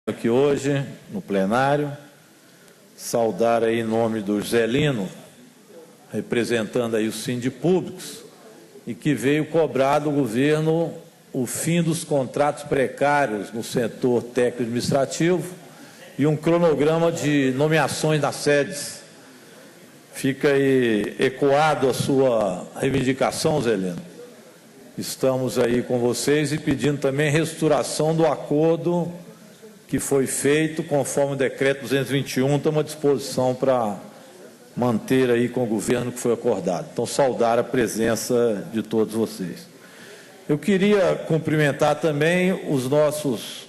aqui hoje no plenário, saudar aí em nome do Zelino, representando aí os sindipúblicos, e que veio cobrar do governo o fim dos contratos precários no setor técnico-administrativo e um cronograma de nomeações nas sedes. Fica aí ecoado a sua reivindicação, Zelino. Estamos aí com vocês e pedindo também reestruturação do acordo que foi feito conforme o decreto 221, estamos à disposição para manter aí com o governo que foi acordado. Então, saudar a presença de todos vocês. Eu queria cumprimentar também os nossos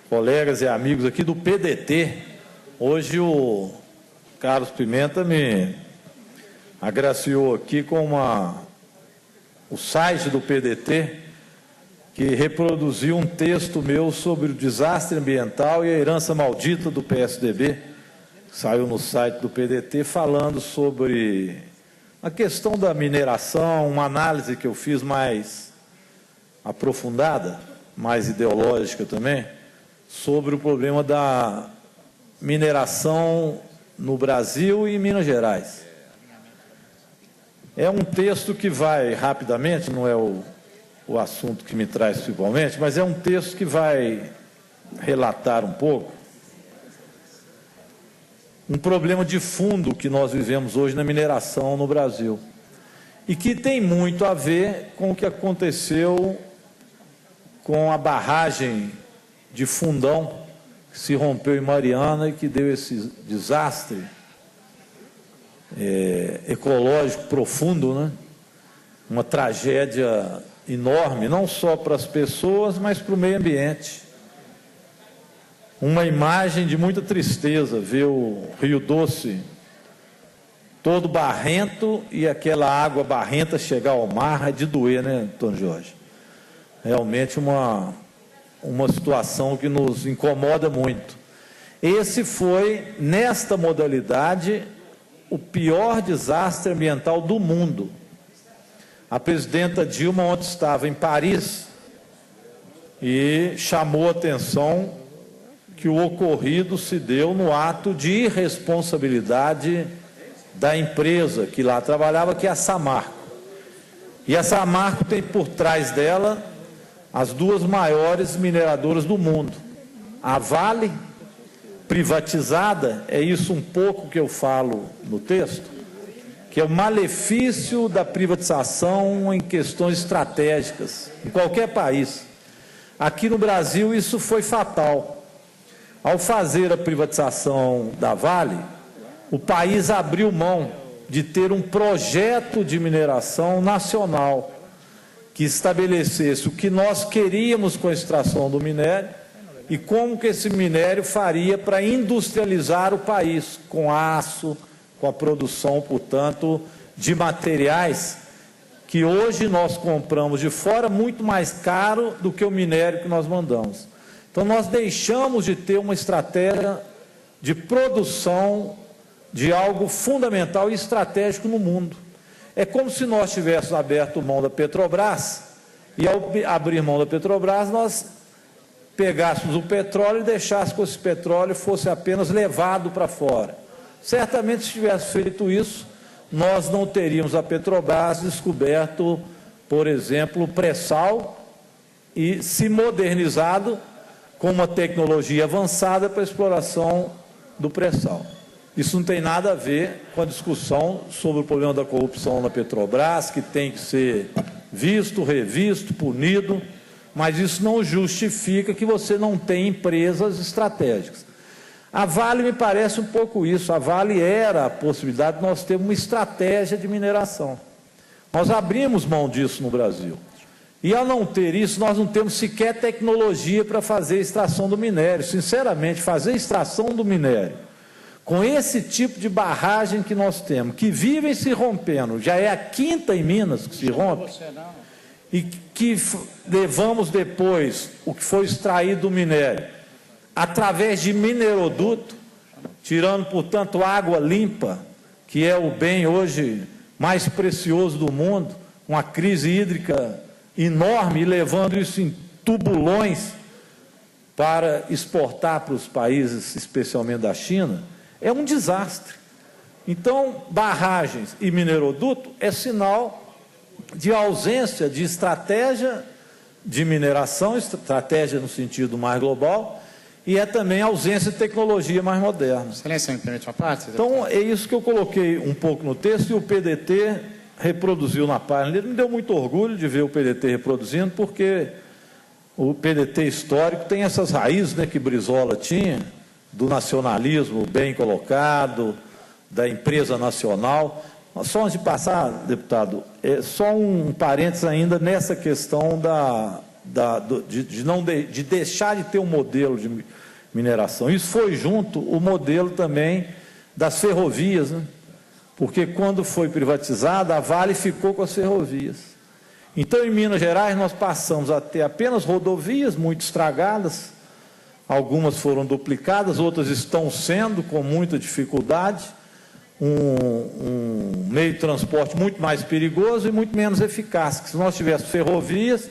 colegas e amigos aqui do PDT. Hoje o Carlos Pimenta me agraciou aqui com o site do PDT, que reproduziu um texto meu sobre o desastre ambiental e a herança maldita do PSDB, que saiu no site do PDT, falando sobre a questão da mineração, uma análise que eu fiz mais aprofundada, mais ideológica também, sobre o problema da mineração no Brasil e em Minas Gerais. É um texto que vai rapidamente, não é o assunto que me traz principalmente, mas é um texto que vai relatar um pouco um problema de fundo que nós vivemos hoje na mineração no Brasil e que tem muito a ver com o que aconteceu com a barragem de Fundão que se rompeu em Mariana e que deu esse desastre ecológico profundo, né? Uma tragédia enorme, não só para as pessoas, mas para o meio ambiente. Uma imagem de muita tristeza, ver o Rio Doce todo barrento e aquela água barrenta chegar ao mar, é de doer, né, Antônio Jorge? Realmente uma situação que nos incomoda muito. Esse foi, nesta modalidade, o pior desastre ambiental do mundo. A presidenta Dilma ontem estava em Paris e chamou a atenção que o ocorrido se deu no ato de irresponsabilidade da empresa que lá trabalhava, que é a Samarco. E a Samarco tem por trás dela as duas maiores mineradoras do mundo. A Vale, privatizada, é isso um pouco que eu falo no texto, que é o malefício da privatização em questões estratégicas, em qualquer país. Aqui no Brasil isso foi fatal. Ao fazer a privatização da Vale, o país abriu mão de ter um projeto de mineração nacional que estabelecesse o que nós queríamos com a extração do minério e como que esse minério faria para industrializar o país, com aço, com a produção, portanto, de materiais que hoje nós compramos de fora muito mais caro do que o minério que nós mandamos. Então, nós deixamos de ter uma estratégia de produção de algo fundamental e estratégico no mundo. É como se nós tivéssemos aberto mão da Petrobras e, ao abrir mão da Petrobras, nós pegássemos o petróleo e deixássemos que esse petróleo fosse apenas levado para fora. Certamente, se tivesse feito isso, nós não teríamos a Petrobras descoberto, por exemplo, o pré-sal e se modernizado com uma tecnologia avançada para a exploração do pré-sal. Isso não tem nada a ver com a discussão sobre o problema da corrupção na Petrobras, que tem que ser visto, revisto, punido, mas isso não justifica que você não tenha empresas estratégicas. A Vale me parece um pouco isso. A Vale era a possibilidade de nós termos uma estratégia de mineração. Nós abrimos mão disso no Brasil. E ao não ter isso, nós não temos sequer tecnologia para fazer a extração do minério. Sinceramente, fazer a extração do minério, com esse tipo de barragem que nós temos, que vivem se rompendo, já é a quinta em Minas que se rompe, e que levamos depois o que foi extraído do minério, através de mineroduto, tirando, portanto, água limpa, que é o bem hoje mais precioso do mundo, uma crise hídrica enorme, e levando isso em tubulões para exportar para os países, especialmente da China, é um desastre. Então, barragens e mineroduto é sinal de ausência de estratégia de mineração, estratégia no sentido mais global, e é também ausência de tecnologia mais moderna. Excelência, me permite uma parte? Então, é isso que eu coloquei um pouco no texto, e o PDT reproduziu na página. Ele me deu muito orgulho de ver o PDT reproduzindo, porque o PDT histórico tem essas raízes, né, que Brizola tinha, do nacionalismo bem colocado, da empresa nacional. Só antes de passar, deputado, só um parênteses ainda nessa questão de deixar de ter um modelo de mineração. Isso foi junto o modelo também das ferrovias, né? Porque quando foi privatizada, a Vale ficou com as ferrovias. Então, em Minas Gerais, nós passamos a ter apenas rodovias muito estragadas, algumas foram duplicadas, outras estão sendo com muita dificuldade, um meio de transporte muito mais perigoso e muito menos eficaz. Se nós tivéssemos ferrovias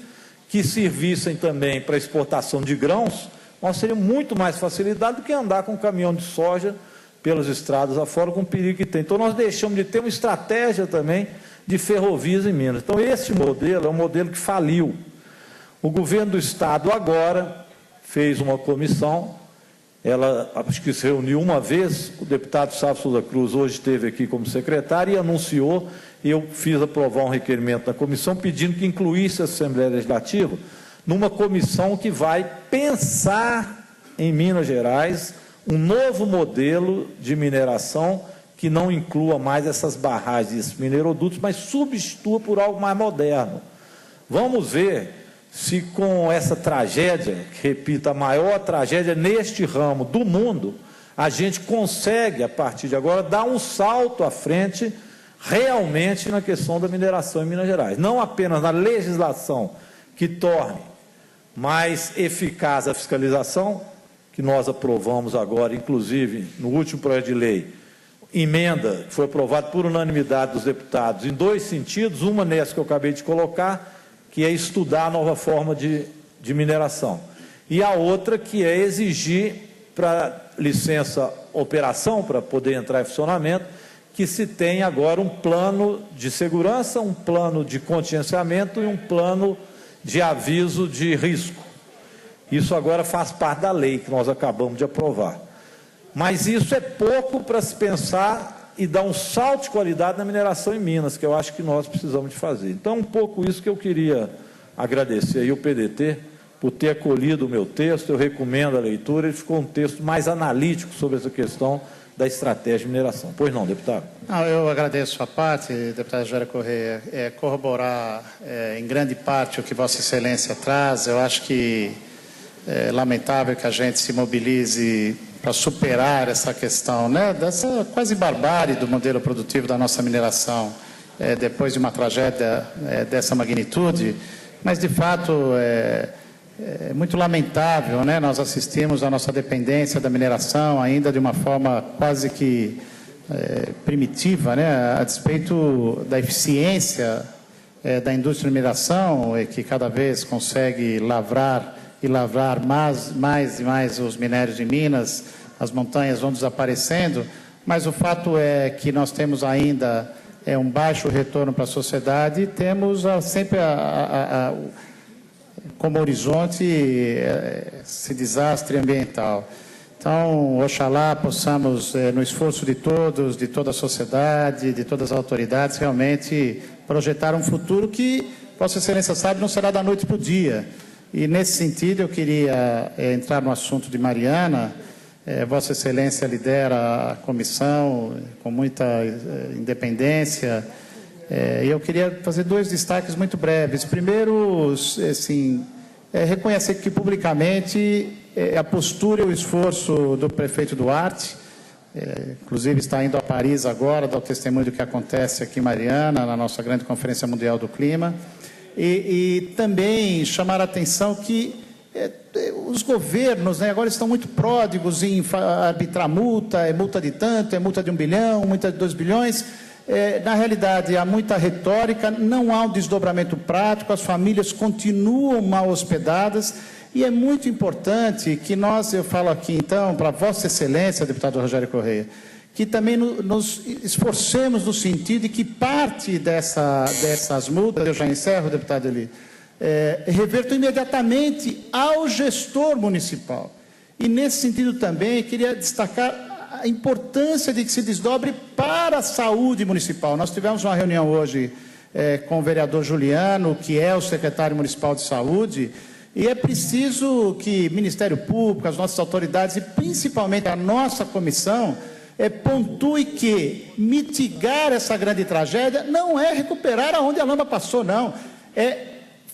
que servissem também para exportação de grãos, nós teríamos muito mais facilidade do que andar com um caminhão de soja pelas estradas afora, com o perigo que tem. Então, nós deixamos de ter uma estratégia também de ferrovias em Minas. Então, esse modelo é um modelo que faliu. O governo do Estado agora fez uma comissão, ela acho que se reuniu uma vez, o deputado Sávio Souza Cruz hoje esteve aqui como secretário e anunciou, e eu fiz aprovar um requerimento na comissão pedindo que incluísse a Assembleia Legislativa numa comissão que vai pensar em Minas Gerais um novo modelo de mineração que não inclua mais essas barragens, esses minerodutos, mas substitua por algo mais moderno. Vamos ver se com essa tragédia, que repito, a maior tragédia neste ramo do mundo, a gente consegue, a partir de agora, dar um salto à frente realmente na questão da mineração em Minas Gerais. Não apenas na legislação que torne mais eficaz a fiscalização, que nós aprovamos agora, inclusive, no último projeto de lei, emenda que foi aprovada por unanimidade dos deputados, em dois sentidos, uma nessa que eu acabei de colocar, que é estudar a nova forma de mineração, e a outra que é exigir para licença operação, para poder entrar em funcionamento, que se tenha agora um plano de segurança, um plano de contingenciamento e um plano de aviso de risco. Isso agora faz parte da lei que nós acabamos de aprovar. Mas isso é pouco para se pensar e dar um salto de qualidade na mineração em Minas, que eu acho que nós precisamos de fazer. Então, um pouco isso que eu queria agradecer aí o PDT por ter acolhido o meu texto. Eu recomendo a leitura, ele ficou um texto mais analítico sobre essa questão da estratégia de mineração. Pois não, deputado? Não, eu agradeço a parte, deputada Joélia Correia, corroborar em grande parte o que Vossa Excelência traz. Eu acho que é lamentável que a gente se mobilize para superar essa questão, né, dessa quase barbárie do modelo produtivo da nossa mineração, depois de uma tragédia dessa magnitude, mas de fato é muito lamentável, né, nós assistimos à nossa dependência da mineração ainda de uma forma quase que primitiva, né, a despeito da eficiência da indústria de mineração, que cada vez consegue lavrar mais e mais os minérios de Minas, as montanhas vão desaparecendo, mas o fato é que nós temos ainda um baixo retorno para a sociedade e temos sempre como horizonte esse desastre ambiental. Então, oxalá possamos, no esforço de todos, de toda a sociedade, de todas as autoridades, realmente projetar um futuro que, Vossa Excelência sabe, não será da noite para o dia. E, nesse sentido, eu queria entrar no assunto de Mariana. Vossa Excelência lidera a comissão com muita independência. Eu queria fazer dois destaques muito breves. Primeiro, assim, reconhecer que publicamente a postura e o esforço do prefeito Duarte, inclusive está indo a Paris agora, dar o testemunho do que acontece aqui em Mariana, na nossa grande Conferência Mundial do Clima. E também chamar a atenção que os governos, né, agora estão muito pródigos em arbitrar multa, multa de tanto, multa de 1 bilhão, multa de 2 bilhões. Na realidade, há muita retórica, não há um desdobramento prático, as famílias continuam mal hospedadas E é muito importante que eu falo aqui então, para Vossa Excelência, deputado Rogério Correia, que também nos esforcemos no sentido de que parte dessas multas, eu já encerro, deputado Eli, revertam imediatamente ao gestor municipal. E nesse sentido também, queria destacar a importância de que se desdobre para a saúde municipal. Nós tivemos uma reunião hoje com o vereador Juliano, que é o secretário municipal de saúde, e é preciso que Ministério Público, as nossas autoridades e principalmente a nossa comissão pontue que mitigar essa grande tragédia não é recuperar aonde a lama passou, não. É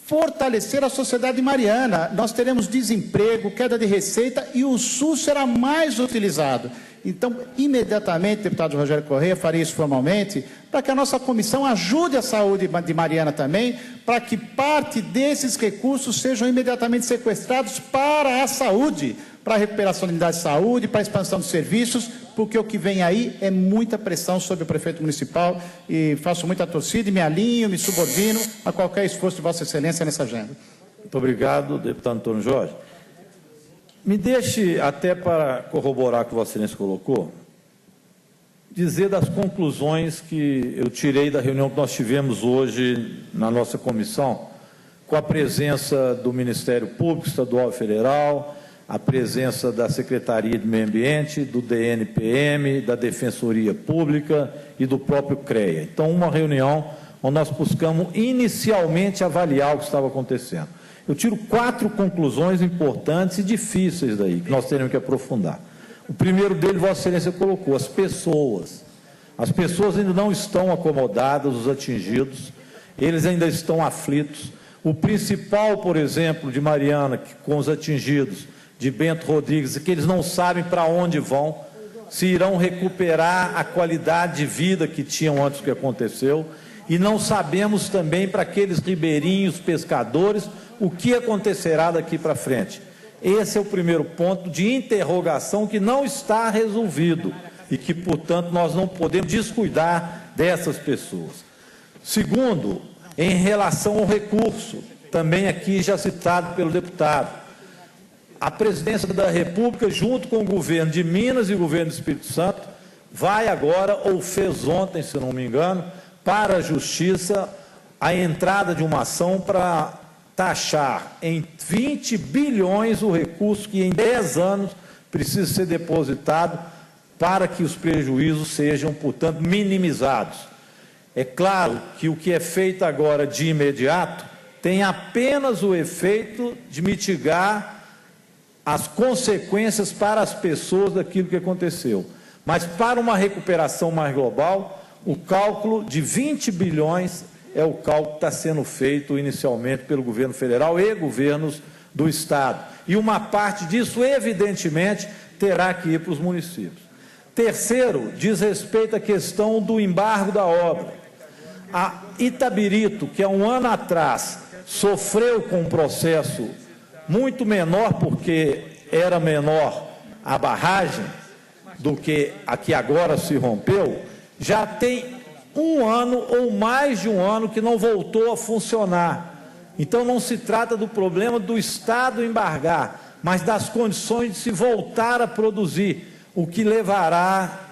fortalecer a sociedade mariana. Nós teremos desemprego, queda de receita e o SUS será mais utilizado. Então, imediatamente, deputado Rogério Correia, faria isso formalmente, para que a nossa comissão ajude a saúde de Mariana também, para que parte desses recursos sejam imediatamente sequestrados para a saúde, para a recuperação da unidade de saúde, para a expansão dos serviços, porque o que vem aí é muita pressão sobre o prefeito municipal e faço muita torcida e me alinho, me subordino a qualquer esforço de Vossa Excelência nessa agenda. Muito obrigado, deputado Antônio Jorge. Me deixe, até para corroborar o que Vossa Excelência colocou, dizer das conclusões que eu tirei da reunião que nós tivemos hoje na nossa comissão, com a presença do Ministério Público Estadual e Federal, a presença da Secretaria de Meio Ambiente, do DNPM, da Defensoria Pública e do próprio CREA. Então, uma reunião onde nós buscamos inicialmente avaliar o que estava acontecendo. Eu tiro 4 conclusões importantes e difíceis daí, que nós teremos que aprofundar. O primeiro deles, Vossa Excelência colocou, as pessoas. As pessoas ainda não estão acomodadas, os atingidos, eles ainda estão aflitos. O principal, por exemplo, de Mariana, com os atingidos, de Bento Rodrigues, é que eles não sabem para onde vão, se irão recuperar a qualidade de vida que tinham antes do que aconteceu, e não sabemos também para aqueles ribeirinhos, pescadores, o que acontecerá daqui para frente. Esse é o primeiro ponto de interrogação que não está resolvido e que, portanto, nós não podemos descuidar dessas pessoas. Segundo, em relação ao recurso, também aqui já citado pelo deputado, a Presidência da República, junto com o governo de Minas e o governo do Espírito Santo, vai agora, ou fez ontem, se não me engano, para a Justiça, a entrada de uma ação para taxar em 20 bilhões o recurso que em 10 anos precisa ser depositado para que os prejuízos sejam, portanto, minimizados. É claro que o que é feito agora de imediato tem apenas o efeito de mitigar as consequências para as pessoas daquilo que aconteceu. Mas para uma recuperação mais global, o cálculo de 20 bilhões é o cálculo que está sendo feito inicialmente pelo governo federal e governos do Estado. E uma parte disso, evidentemente, terá que ir para os municípios. Terceiro, diz respeito à questão do embargo da obra. A Itabirito, que há um ano atrás sofreu com um processo muito menor, porque era menor a barragem do que a que agora se rompeu, já tem um ano ou mais de um ano que não voltou a funcionar. Então não se trata do problema do Estado embargar, mas das condições de se voltar a produzir, o que levará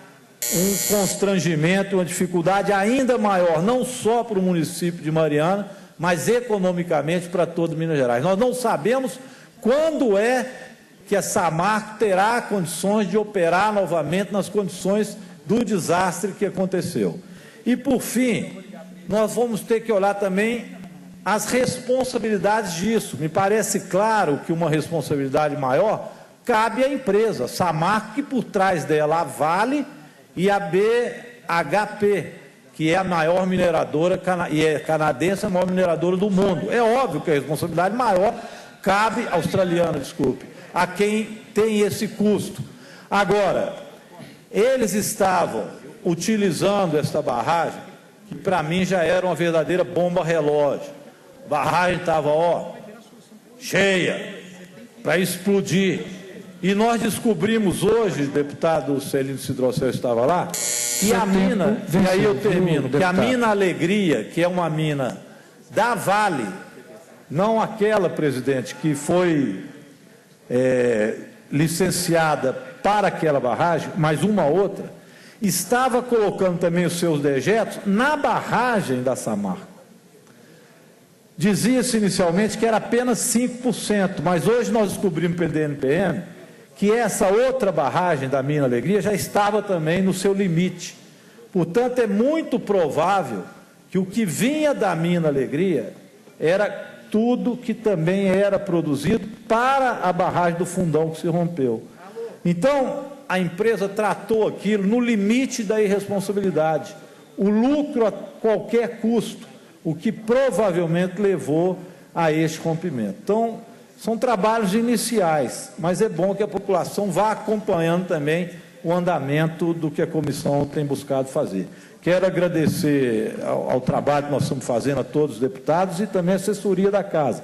um constrangimento, uma dificuldade ainda maior, não só para o município de Mariana, mas economicamente para todo Minas Gerais. Nós não sabemos quando é que a Samarco terá condições de operar novamente nas condições do desastre que aconteceu. E, por fim, nós vamos ter que olhar também as responsabilidades disso. Me parece claro que uma responsabilidade maior cabe à empresa, Samarco, que por trás dela a Vale e a BHP, que é a maior mineradora, e é canadense, a maior mineradora do mundo. É óbvio que a responsabilidade maior cabe, australiana, desculpe, a quem tem esse custo. Agora, eles estavam utilizando esta barragem, que para mim já era uma verdadeira bomba relógio. A barragem estava, cheia, para explodir. E nós descobrimos hoje, deputado Celino Cidrocel estava lá, que a mina, e aí eu termino, que a mina Alegria, que é uma mina da Vale, não aquela, presidente, que foi licenciada para aquela barragem, mais uma outra, estava colocando também os seus dejetos na barragem da Samarco. Dizia-se inicialmente que era apenas 5%, mas hoje nós descobrimos pelo DNPM que essa outra barragem da Mina Alegria já estava também no seu limite. Portanto, é muito provável que o que vinha da Mina Alegria era tudo que também era produzido para a barragem do Fundão que se rompeu. Então, a empresa tratou aquilo no limite da irresponsabilidade, o lucro a qualquer custo, o que provavelmente levou a este rompimento. Então, são trabalhos iniciais, mas é bom que a população vá acompanhando também o andamento do que a comissão tem buscado fazer. Quero agradecer ao trabalho que nós estamos fazendo a todos os deputados e também a assessoria da Casa.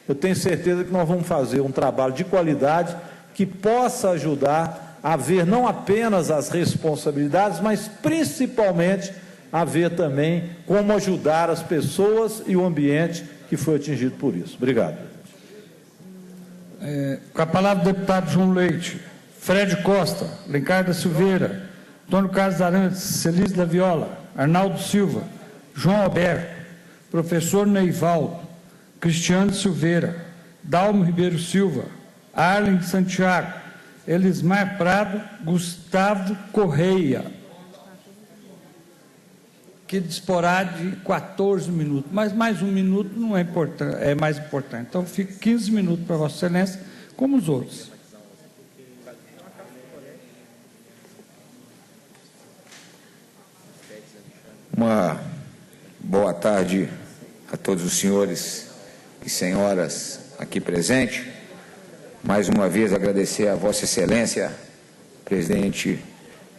Eu tenho certeza que nós vamos fazer um trabalho de qualidade que possa ajudar a ver não apenas as responsabilidades, mas principalmente a ver também como ajudar as pessoas e o ambiente que foi atingido por isso. Obrigado. Com a palavra o deputado João Leite, Fred Costa, Lencar da Silveira, Antônio Carlos Arantes, Celis da Viola, Arnaldo Silva, João Alberto, professor Neivaldo, Cristiano Silveira, Dalmo Ribeiro Silva, Arlen Santiago, Elismar Prado, Gustavo Correia, que disporá de 14 minutos, mas mais um minuto não é importante, é mais importante. Então, fica 15 minutos para Vossa Excelência, como os outros. Uma boa tarde a todos os senhores e senhoras aqui presentes. Mais uma vez agradecer a Vossa Excelência, presidente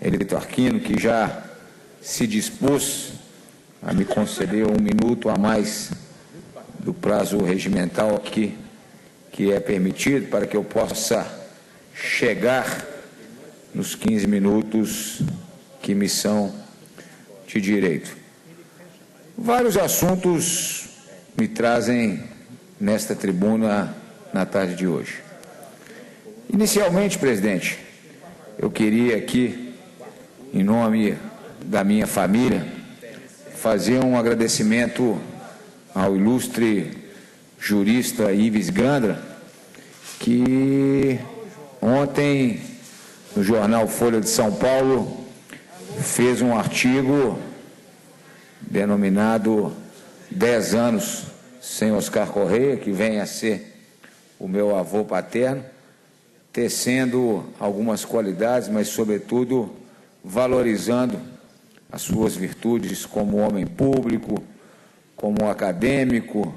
Hélito Aquino, que já se dispôs a me conceder um minuto a mais do prazo regimental que é permitido para que eu possa chegar nos 15 minutos que me são de direito. Vários assuntos me trazem nesta tribuna na tarde de hoje. Inicialmente, presidente, eu queria aqui, em nome da minha família, fazer um agradecimento ao ilustre jurista Ives Gandra, que ontem, no jornal Folha de São Paulo, fez um artigo denominado 10 anos sem Oscar Correia, que vem a ser o meu avô paterno, tecendo algumas qualidades, mas, sobretudo, valorizando as suas virtudes como homem público, como acadêmico,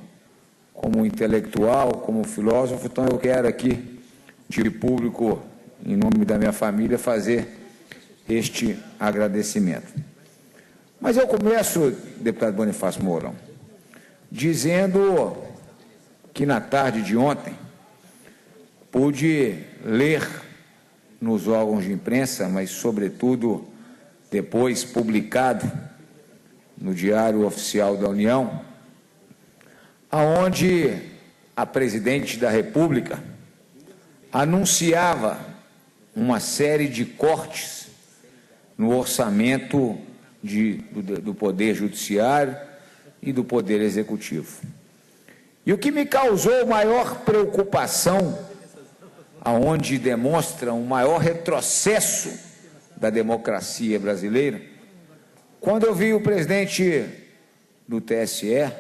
como intelectual, como filósofo. Então, eu quero aqui, de público, em nome da minha família, fazer este agradecimento. Mas eu começo, deputado Bonifácio Mourão, dizendo que na tarde de ontem pude ler nos órgãos de imprensa, mas, sobretudo, depois publicado no Diário Oficial da União, aonde a presidente da República anunciava uma série de cortes no orçamento do Poder Judiciário e do Poder Executivo. E o que me causou maior preocupação, aonde demonstra um maior retrocesso da democracia brasileira, quando eu vi o presidente do TSE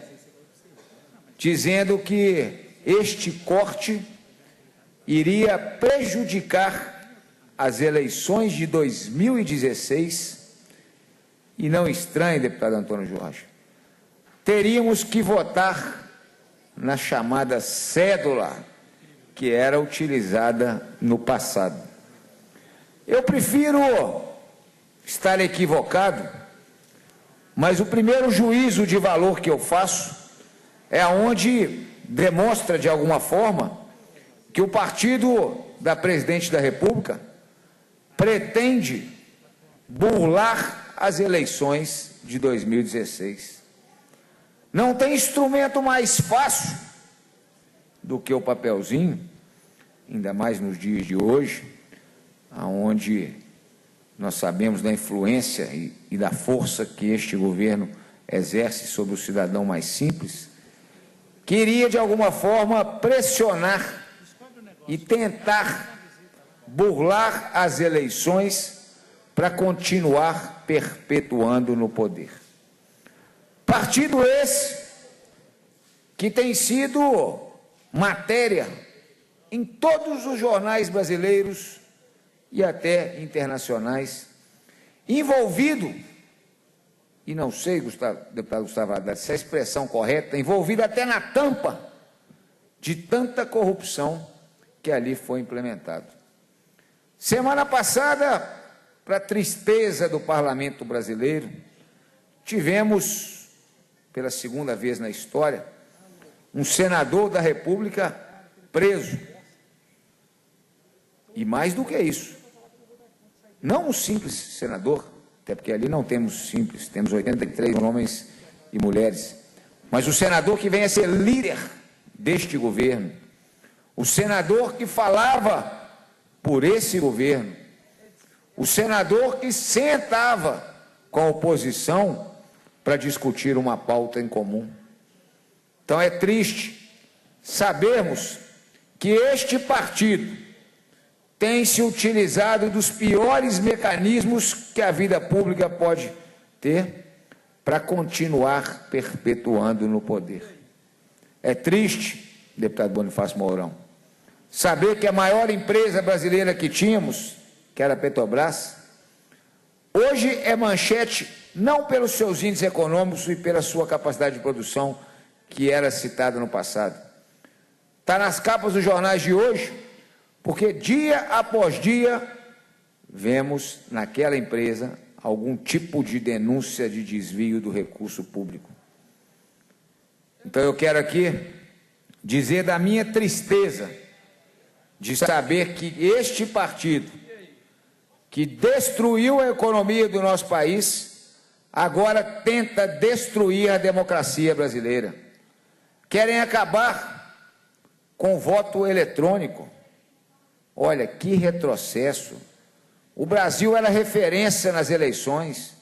dizendo que este corte iria prejudicar as eleições de 2016, e não estranhe, deputado Antônio Jorge, teríamos que votar na chamada cédula que era utilizada no passado. Eu prefiro estar equivocado, mas o primeiro juízo de valor que eu faço é onde demonstra, de alguma forma, que o partido da presidente da República pretende burlar as eleições de 2016. Não tem instrumento mais fácil do que o papelzinho ainda mais nos dias de hoje, onde nós sabemos da influência e da força que este governo exerce sobre o cidadão mais simples, queria, de alguma forma, pressionar e tentar burlar as eleições para continuar perpetuando no poder. Partido esse que tem sido matéria em todos os jornais brasileiros e até internacionais, envolvido, e não sei, deputado Gustavo Haddad, se é a expressão correta, envolvido até na tampa de tanta corrupção que ali foi implementado. Semana passada, para tristeza do parlamento brasileiro, tivemos, pela segunda vez na história, um senador da República preso. E mais do que isso, não um simples senador, até porque ali não temos simples, temos 83 homens e mulheres, mas o senador que vem a ser líder deste governo, o senador que falava por esse governo, o senador que sentava com a oposição para discutir uma pauta em comum. Então é triste sabermos que este partido tem se utilizado dos piores mecanismos que a vida pública pode ter para continuar perpetuando no poder. É triste, deputado Bonifácio Mourão, saber que a maior empresa brasileira que tínhamos, que era a Petrobras, hoje é manchete não pelos seus índices econômicos e pela sua capacidade de produção, que era citada no passado. Está nas capas dos jornais de hoje, porque dia após dia vemos naquela empresa algum tipo de denúncia de desvio do recurso público. Então eu quero aqui dizer da minha tristeza de saber que este partido, que destruiu a economia do nosso país, agora tenta destruir a democracia brasileira. Querem acabar com o voto eletrônico. Olha, que retrocesso. O Brasil era referência nas eleições.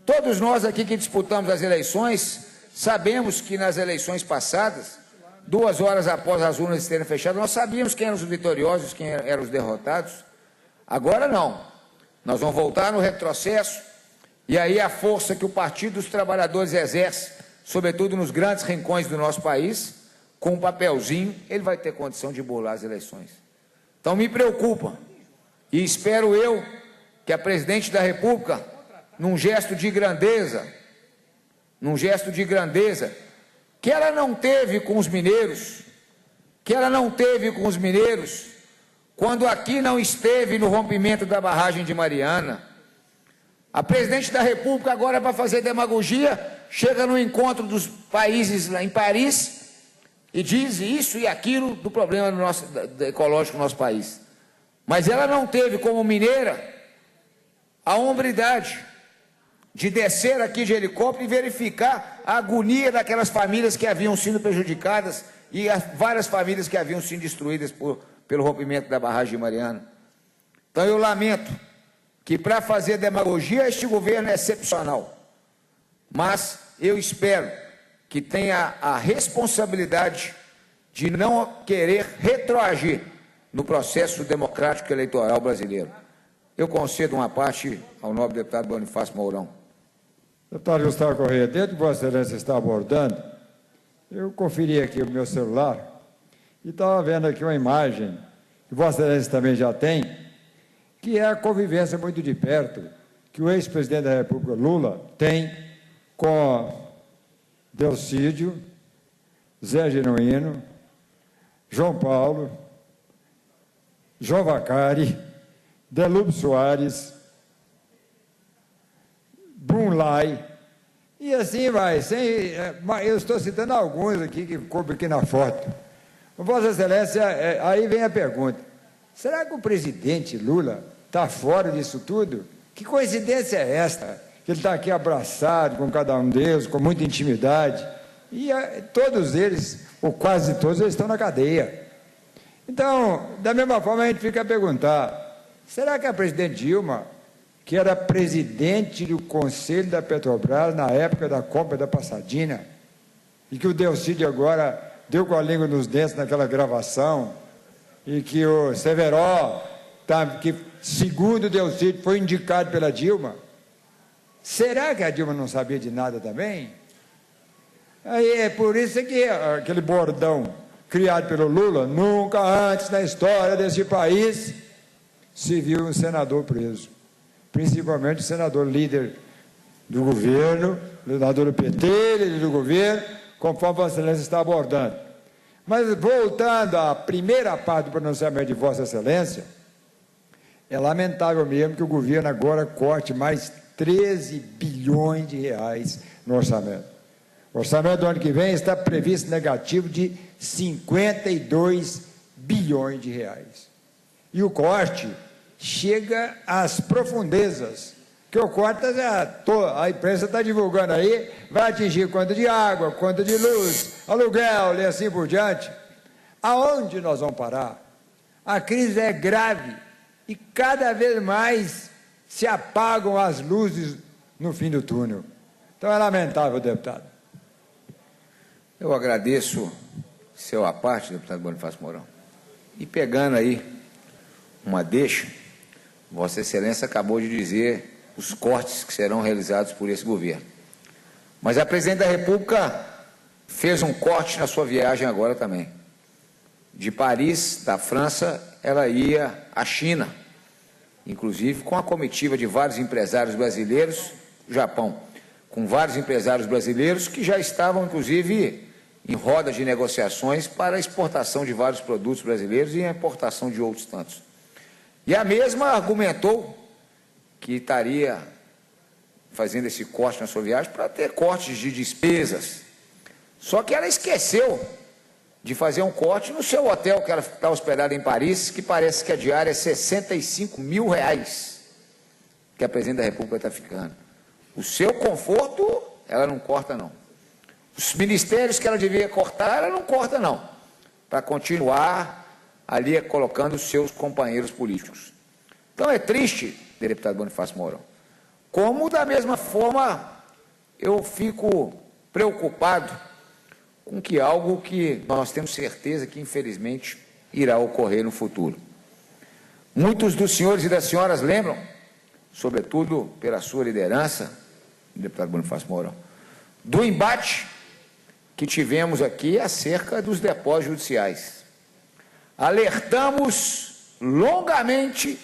Todos nós aqui que disputamos as eleições, sabemos que nas eleições passadas, 2 horas após as urnas estarem fechadas, nós sabíamos quem eram os vitoriosos, quem eram os derrotados. Agora não. Nós vamos voltar no retrocesso, e aí a força que o Partido dos Trabalhadores exerce, sobretudo nos grandes rincões do nosso país, com um papelzinho, ele vai ter condição de burlar as eleições. Então me preocupa, e espero eu que a Presidente da República, num gesto de grandeza, que ela não teve com os mineiros, quando aqui não esteve no rompimento da barragem de Mariana. A Presidente da República agora, para fazer demagogia, chega no encontro dos países lá em Paris e diz isso e aquilo do problema ecológico do nosso país. Mas ela não teve, como mineira, a hombridade de descer aqui de helicóptero e verificar a agonia daquelas famílias que haviam sido prejudicadas e as várias famílias que haviam sido destruídas pelo rompimento da barragem de Mariana. Então eu lamento que, para fazer demagogia, este governo é excepcional, mas eu espero que tenha a responsabilidade de não querer retroagir no processo democrático eleitoral brasileiro. Eu concedo uma parte ao nobre deputado Bonifácio Mourão. Deputado Gustavo Correia, dentro que Vossa Excelência está abordando, eu conferi aqui o meu celular e estava vendo aqui uma imagem, que Vossa Excelência também já tem, que é a convivência muito de perto que o ex-presidente da República, Lula, tem com Delcídio, Zé Genuíno, João Paulo, João Vacari, Delúbio Soares, Brunlai, e assim vai. Eu estou citando alguns aqui que coube aqui na foto. Vossa Excelência, aí vem a pergunta: será que o presidente Lula está fora disso tudo? Que coincidência é esta? Que ele está aqui abraçado com cada um deles, com muita intimidade, e todos eles, ou quase todos, eles estão na cadeia. Então, da mesma forma, a gente fica a perguntar, será que a presidente Dilma, que era presidente do Conselho da Petrobras na época da compra da Passadina, e que o Delcídio agora deu com a língua nos dentes naquela gravação, e que o Severó, que segundo o Delcídio foi indicado pela Dilma, será que a Dilma não sabia de nada também? Aí é por isso que aquele bordão criado pelo Lula, nunca antes na história desse país se viu um senador preso, principalmente o senador líder do governo, senador do PT, líder do governo, conforme Vossa Excelência está abordando. Mas voltando à primeira parte do pronunciamento de Vossa Excelência, é lamentável mesmo que o governo agora corte mais 13 bilhões de reais no orçamento. O orçamento do ano que vem está previsto negativo de 52 bilhões de reais. E o corte chega às profundezas, que o corte, a imprensa está divulgando aí, vai atingir conta de água, conta de luz, aluguel e assim por diante. Aonde nós vamos parar? A crise é grave e cada vez mais se apagam as luzes no fim do túnel. Então é lamentável, deputado. Eu agradeço seu à parte, deputado Bonifácio Mourão. E pegando aí uma deixa, Vossa Excelência acabou de dizer os cortes que serão realizados por esse governo. Mas a Presidente da República fez um corte na sua viagem agora também. De Paris, da França, ela ia à China, inclusive com a comitiva de vários empresários brasileiros, Japão, com vários empresários brasileiros que já estavam, inclusive, em roda de negociações para a exportação de vários produtos brasileiros e a importação de outros tantos. E a mesma argumentou que estaria fazendo esse corte na sua viagem para ter cortes de despesas. Só que ela esqueceu de fazer um corte no seu hotel que ela está hospedada em Paris, que parece que a diária é 65 mil reais, que a Presidente da República está ficando. O seu conforto, ela não corta, não. Os ministérios que ela devia cortar, ela não corta, não, para continuar ali colocando os seus companheiros políticos. Então é triste, deputado Bonifácio Mourão, como da mesma forma eu fico preocupado com que algo que nós temos certeza que infelizmente irá ocorrer no futuro. Muitos dos senhores e das senhoras lembram, sobretudo pela sua liderança, deputado Bonifácio Mourão, do embate que tivemos aqui acerca dos depósitos judiciais. Alertamos longamente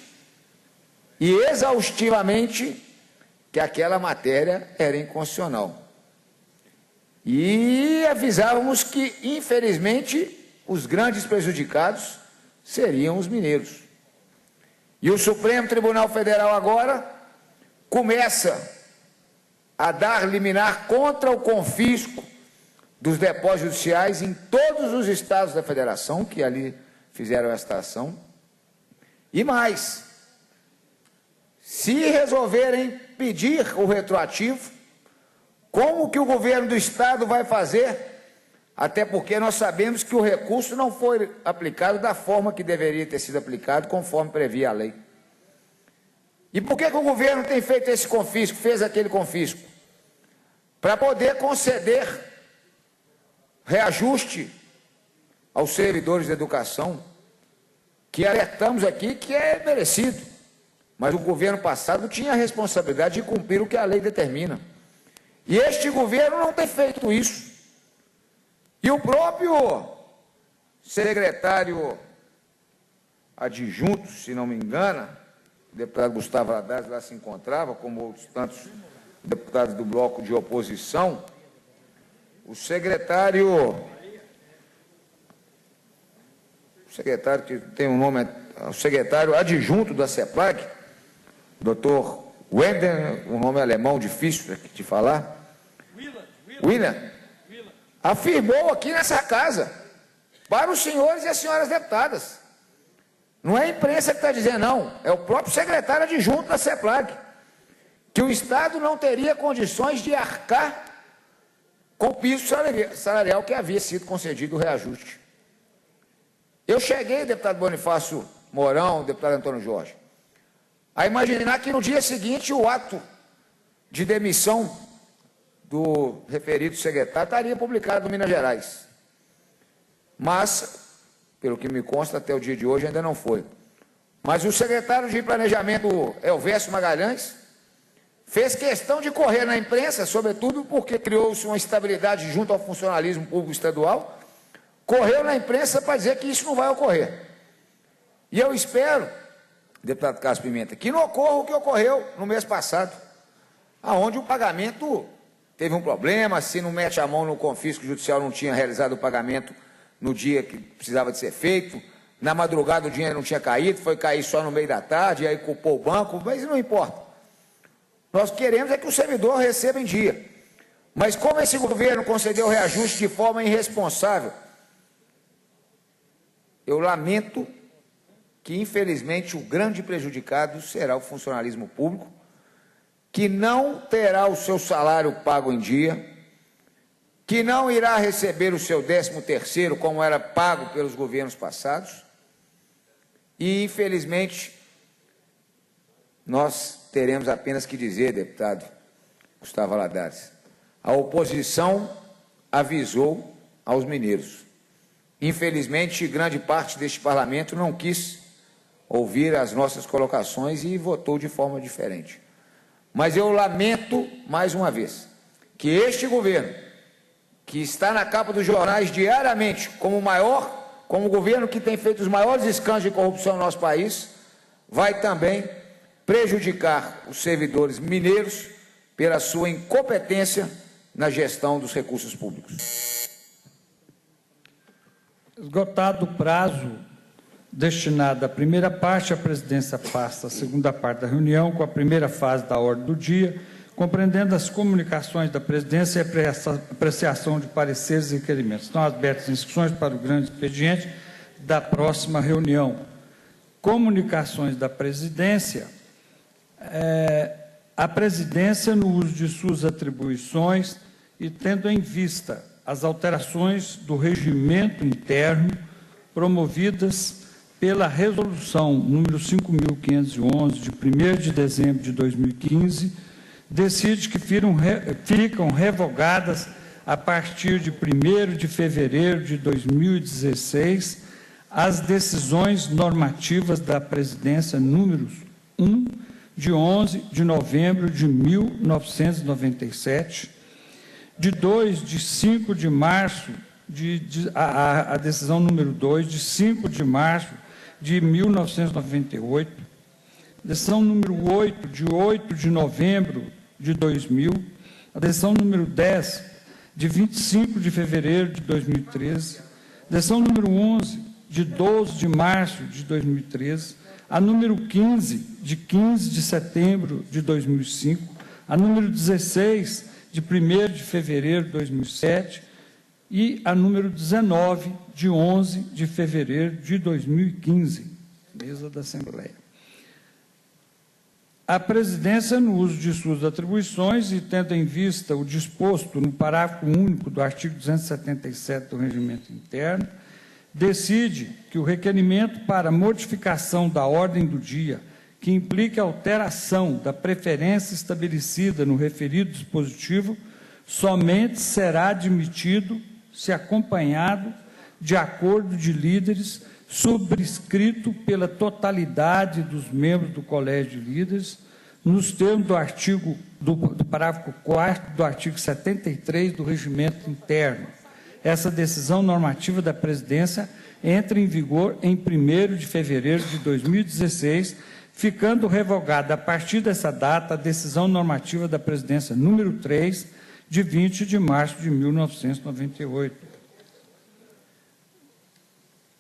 e exaustivamente que aquela matéria era inconstitucional. E avisávamos que, infelizmente, os grandes prejudicados seriam os mineiros. E o Supremo Tribunal Federal agora começa a dar liminar contra o confisco dos depósitos judiciais em todos os estados da federação que ali fizeram esta ação. E mais, se resolverem pedir o retroativo, como que o governo do estado vai fazer? Até porque nós sabemos que o recurso não foi aplicado da forma que deveria ter sido aplicado, conforme previa a lei. E por que o governo tem feito esse confisco, fez aquele confisco? Para poder conceder reajuste aos servidores da educação, que alertamos aqui que é merecido, mas o governo passado tinha a responsabilidade de cumprir o que a lei determina. E este governo não tem feito isso. E o próprio secretário adjunto, se não me engano, o deputado Gustavo Haddad lá se encontrava, como outros tantos deputados do bloco de oposição, o secretário que tem um nome, o secretário adjunto da CEPLAG, doutor Wender, um nome alemão difícil de falar, William, afirmou aqui nessa casa, para os senhores e as senhoras deputadas, não é a imprensa que está dizendo, não, é o próprio secretário adjunto da CEPLAG, que o Estado não teria condições de arcar com o piso salarial que havia sido concedido o reajuste. Eu cheguei, deputado Bonifácio Mourão, deputado Antônio Jorge, a imaginar que no dia seguinte o ato de demissão do referido secretário estaria publicado no Minas Gerais. Mas, pelo que me consta, até o dia de hoje ainda não foi. Mas o secretário de Planejamento, Elvésio Magalhães, fez questão de correr na imprensa, sobretudo porque criou-se uma instabilidade junto ao funcionalismo público estadual, correu na imprensa para dizer que isso não vai ocorrer. E eu espero, deputado Cássio Pimenta, que não ocorra o que ocorreu no mês passado, aonde o pagamento teve um problema, se não mete a mão no confisco judicial, não tinha realizado o pagamento no dia que precisava de ser feito, na madrugada o dinheiro não tinha caído, foi cair só no meio da tarde, aí culpou o banco, mas não importa. Nós queremos é que o servidor receba em dia. Mas como esse governo concedeu o reajuste de forma irresponsável, eu lamento que, infelizmente, o grande prejudicado será o funcionalismo público, que não terá o seu salário pago em dia, que não irá receber o seu 13º, como era pago pelos governos passados, e, infelizmente, nós teremos apenas que dizer, deputado Gustavo Valadares, a oposição avisou aos mineiros. Infelizmente, grande parte deste parlamento não quis ouvir as nossas colocações e votou de forma diferente. Mas eu lamento, mais uma vez, que este governo, que está na capa dos jornais diariamente como o governo que tem feito os maiores escândalos de corrupção no nosso país, vai também prejudicar os servidores mineiros pela sua incompetência na gestão dos recursos públicos. Esgotado o prazo destinado à primeira parte, a presidência passa a segunda parte da reunião, com a primeira fase da ordem do dia, compreendendo as comunicações da presidência e a apreciação de pareceres e requerimentos. Estão abertas inscrições para o grande expediente da próxima reunião. Comunicações da presidência. A presidência, no uso de suas atribuições e tendo em vista as alterações do regimento interno promovidas pela resolução número 5.511, de 1º de dezembro de 2015, decide que ficam revogadas a partir de 1º de fevereiro de 2016 as decisões normativas da presidência números 1, de 11 de novembro de 1997, de 2 de 5 de março, a decisão número 2, de 5 de março de 1998, decisão número 8, de 8 de novembro de 2000, a decisão número 10, de 25 de fevereiro de 2013, decisão número 11, de 12 de março de 2013, a número 15, de 15 de setembro de 2005, a número 16, de 1º de fevereiro de 2007, e a número 19, de 11 de fevereiro de 2015, mesa da Assembleia. A presidência, no uso de suas atribuições e tendo em vista o disposto no parágrafo único do artigo 277 do Regimento Interno, decide que o requerimento para modificação da ordem do dia, que implique alteração da preferência estabelecida no referido dispositivo, somente será admitido se acompanhado de acordo de líderes subscrito pela totalidade dos membros do Colégio de Líderes, nos termos do parágrafo 4º do artigo 73 do Regimento Interno. Essa decisão normativa da presidência entra em vigor em 1º de fevereiro de 2016, ficando revogada a partir dessa data a decisão normativa da presidência número 3, de 20 de março de 1998.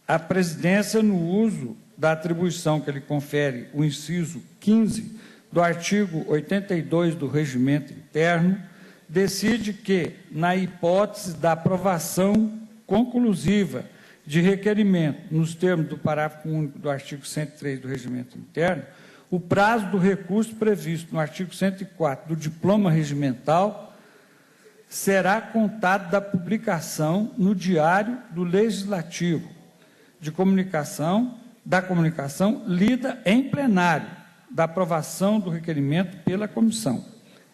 A presidência, no uso da atribuição que lhe confere o inciso 15 do artigo 82 do Regimento Interno, decide que, na hipótese da aprovação conclusiva de requerimento, nos termos do parágrafo único do artigo 103 do Regimento Interno, o prazo do recurso previsto no artigo 104 do diploma regimental será contado da publicação no Diário do Legislativo, da comunicação lida em plenário da aprovação do requerimento pela comissão.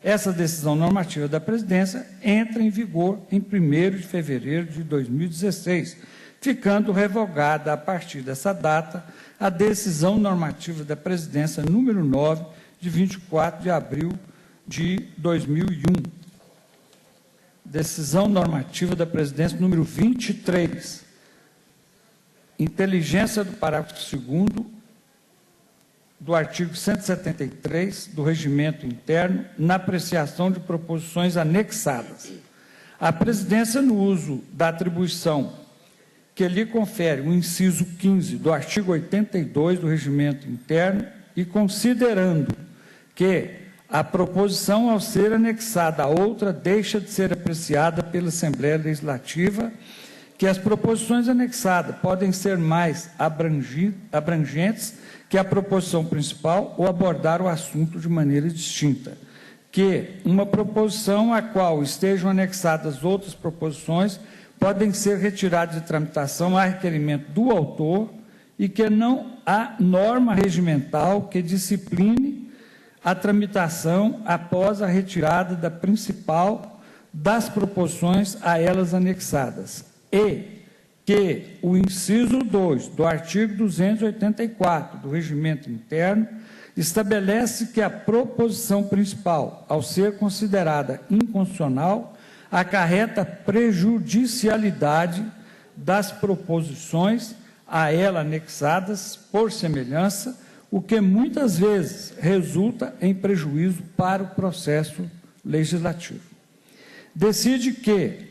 Essa decisão normativa da presidência entra em vigor em 1º de fevereiro de 2016, ficando revogada a partir dessa data a decisão normativa da presidência número 9, de 24 de abril de 2001. Decisão normativa da presidência número 23. Inteligência do parágrafo 2º do artigo 173 do Regimento Interno na apreciação de proposições anexadas. A presidência, no uso da atribuição que lhe confere o inciso 15 do artigo 82 do Regimento Interno e considerando que a proposição, ao ser anexada a outra, deixa de ser apreciada pela Assembleia Legislativa, que as proposições anexadas podem ser mais abrangentes que a proposição principal ou abordar o assunto de maneira distinta, que uma proposição a qual estejam anexadas outras proposições podem ser retiradas de tramitação a requerimento do autor e que não há norma regimental que discipline a tramitação após a retirada da principal das proposições a elas anexadas, e que o inciso 2 do artigo 284 do Regimento Interno estabelece que a proposição principal, ao ser considerada inconstitucional, acarreta prejudicialidade das proposições a ela anexadas por semelhança, o que muitas vezes resulta em prejuízo para o processo legislativo. Decide que,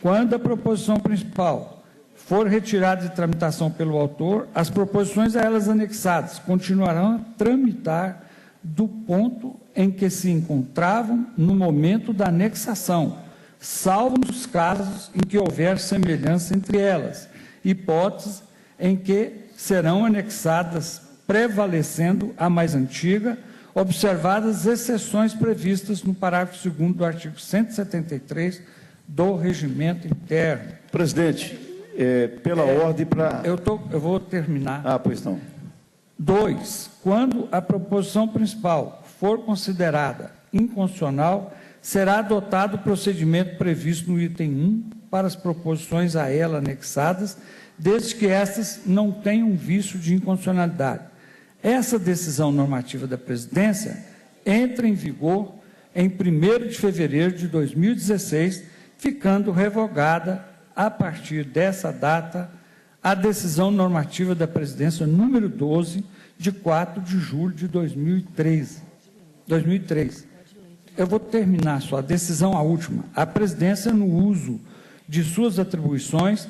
quando a proposição principal for retirada de tramitação pelo autor, as proposições a elas anexadas continuarão a tramitar do ponto em que se encontravam no momento da anexação, salvo nos casos em que houver semelhança entre elas, hipóteses em que serão anexadas prevalecendo a mais antiga, observadas exceções previstas no parágrafo 2º do artigo 173 do Regimento Interno. Presidente, pela ordem para... Eu vou terminar. Pois não. 2. Quando a proposição principal for considerada inconstitucional, será adotado o procedimento previsto no item 1 para as proposições a ela anexadas, desde que estas não tenham vício de inconstitucionalidade. Essa decisão normativa da presidência entra em vigor em 1º de fevereiro de 2016, ficando revogada, a partir dessa data, a decisão normativa da presidência número 12, de 4 de julho de 2003. Eu vou terminar só a decisão, a última. A presidência, no uso de suas atribuições,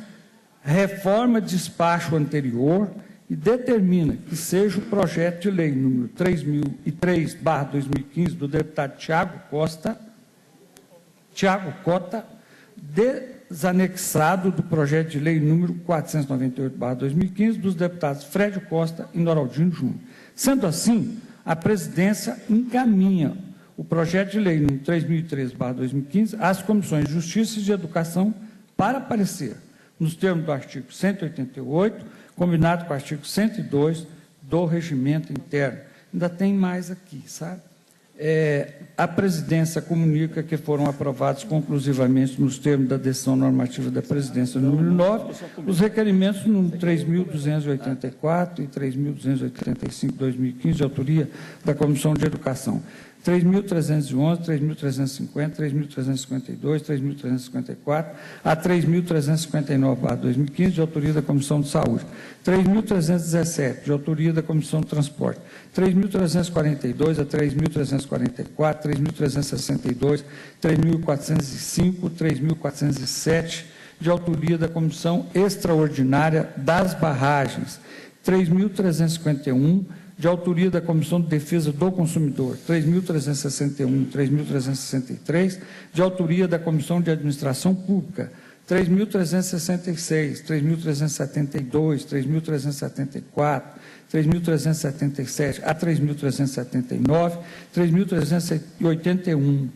reforma despacho anterior e determina que seja o projeto de lei número 3003/2015 do deputado Tiago Cota, desanexado do projeto de lei número 498/2015 dos deputados Fred Costa e Noraldino Júnior. Sendo assim, a presidência encaminha o projeto de lei número 3003/2015 às comissões de Justiça e de Educação para parecer, nos termos do artigo 188, combinado com o artigo 102 do Regimento Interno. Ainda tem mais aqui, sabe? A presidência comunica que foram aprovados conclusivamente, nos termos da decisão normativa da presidência número 9, os requerimentos número 3.284 e 3.285 de 2015, de autoria da Comissão de Educação, 3.311, 3.350, 3.352, 3.354 a 3.359/2015, de autoria da Comissão de Saúde, 3.317, de autoria da Comissão de Transporte, 3.342 a 3.344, 3.362, 3.405, 3.407, de autoria da Comissão Extraordinária das Barragens, 3.351, de autoria da Comissão de Defesa do Consumidor, 3.361, 3.363, de autoria da Comissão de Administração Pública, 3.366, 3.372, 3.374, 3.377 a 3.379, 3.381,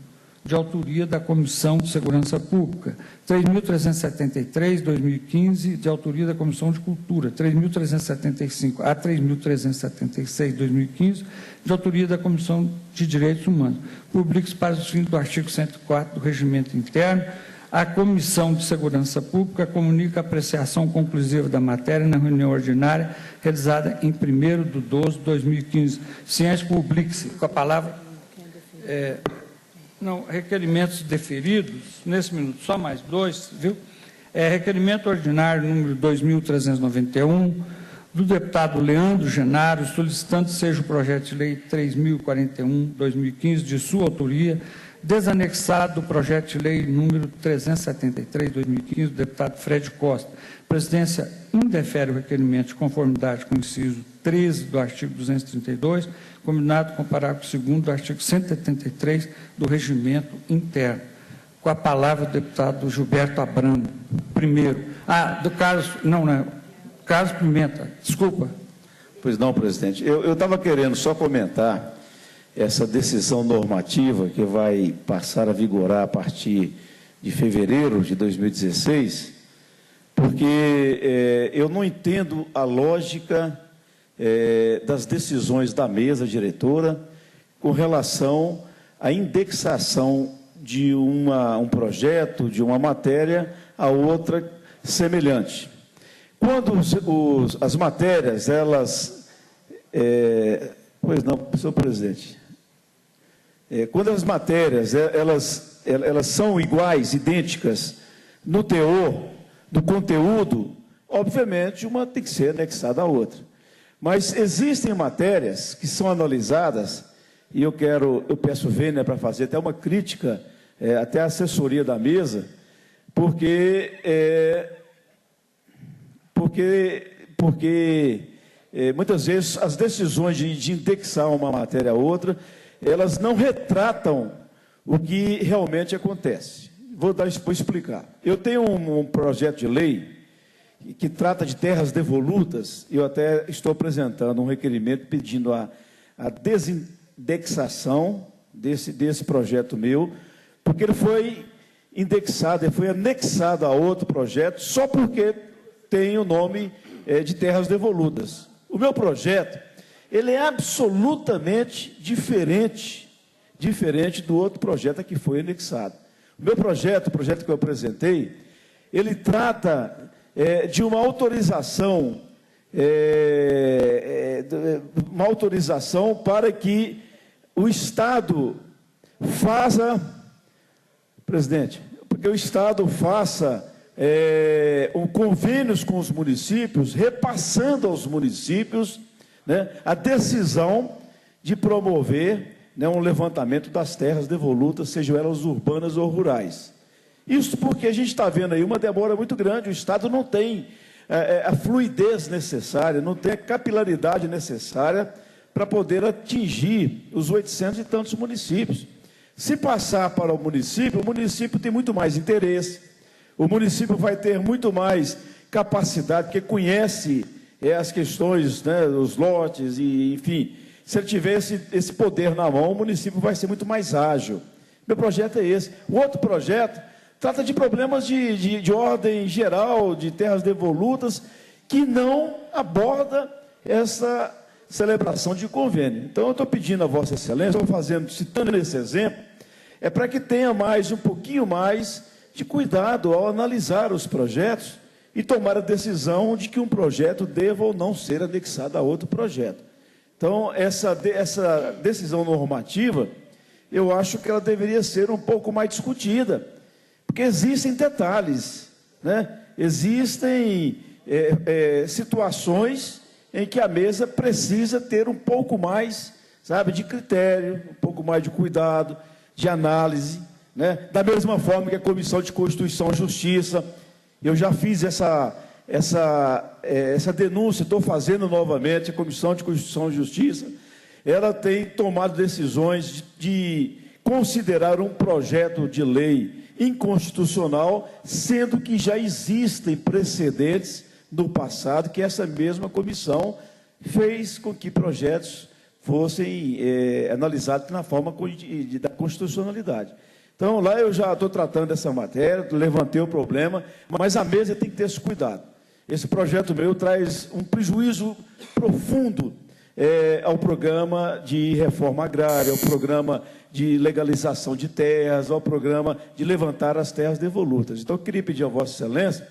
de autoria da Comissão de Segurança Pública, 3.373, 2015, de autoria da Comissão de Cultura, 3.375 a 3.376, 2015, de autoria da Comissão de Direitos Humanos, públicos para os fins do artigo 104 do Regimento Interno. A Comissão de Segurança Pública comunica a apreciação conclusiva da matéria na reunião ordinária realizada em 1º/12/2015. Ciência publique-se. Com a palavra... requerimentos deferidos, nesse minuto, só mais dois, viu? Requerimento ordinário número 2.391, do deputado Leandro Genaro, solicitando seja o projeto de lei 3.041/2015, de sua autoria, desanexado do projeto de lei número 373/2015, do deputado Fred Costa. A presidência indefere o requerimento de conformidade com o inciso 13 do artigo 232, combinado com o parágrafo 2º do artigo 173 do Regimento Interno. Com a palavra o deputado Gilberto Abramo. Primeiro. Do Carlos... Carlos Pimenta. Desculpa. Pois não, presidente. Eu estava querendo só comentar essa decisão normativa que vai passar a vigorar a partir de fevereiro de 2016, porque eu não entendo a lógica das decisões da mesa diretora com relação à indexação de um projeto, de uma matéria, a outra semelhante. Quando as matérias, elas... pois não, senhor presidente. Quando as matérias, elas são iguais, idênticas, no teor, no conteúdo, obviamente, uma tem que ser anexada à outra. Mas existem matérias que são analisadas, e eu peço vênia para fazer até uma crítica, até a assessoria da mesa, porque muitas vezes as decisões de indexar uma matéria a outra, elas não retratam o que realmente acontece. Vou explicar. Eu tenho um projeto de lei que trata de terras devolutas, e eu até estou apresentando um requerimento pedindo a desindexação desse projeto meu, porque ele foi indexado, ele foi anexado a outro projeto, só porque tem o nome de terras devolutas. O meu projeto, ele é absolutamente diferente do outro projeto que foi anexado. O meu projeto, o projeto que eu apresentei, ele trata de uma autorização, para que o Estado faça, presidente, porque o Estado faça convênios com os municípios, repassando aos municípios, né, a decisão de promover, né, um levantamento das terras devolutas, sejam elas urbanas ou rurais. Isso porque a gente está vendo aí uma demora muito grande, o Estado não tem a fluidez necessária, não tem a capilaridade necessária para poder atingir os 800 e tantos municípios. Se passar para o município tem muito mais interesse, o município vai ter muito mais capacidade, porque conhece as questões, né, os lotes, e, enfim, se ele tiver esse poder na mão, o município vai ser muito mais ágil. Meu projeto é esse. O outro projeto trata de problemas de ordem geral, de terras devolutas, que não aborda essa celebração de convênio. Então, eu estou pedindo a Vossa Excelência, citando esse exemplo, para que tenha um pouquinho mais de cuidado ao analisar os projetos e tomar a decisão de que um projeto deva ou não ser anexado a outro projeto. Então, essa decisão normativa, eu acho que ela deveria ser um pouco mais discutida, porque existem detalhes, né? Existem situações em que a mesa precisa ter um pouco mais, sabe, de critério, um pouco mais de cuidado, de análise, né? Da mesma forma que a Comissão de Constituição e Justiça, eu já fiz essa denúncia, estou fazendo novamente, a Comissão de Constituição e Justiça, ela tem tomado decisões de considerar um projeto de lei inconstitucional, sendo que já existem precedentes no passado que essa mesma comissão fez com que projetos fossem analisados na forma da constitucionalidade. Então, lá eu já estou tratando dessa matéria, levantei o problema, mas a mesa tem que ter esse cuidado. Esse projeto meu traz um prejuízo profundo ao programa de reforma agrária, ao programa de legalização de terras, ao programa de levantar as terras devolutas. Então, eu queria pedir a Vossa Excelência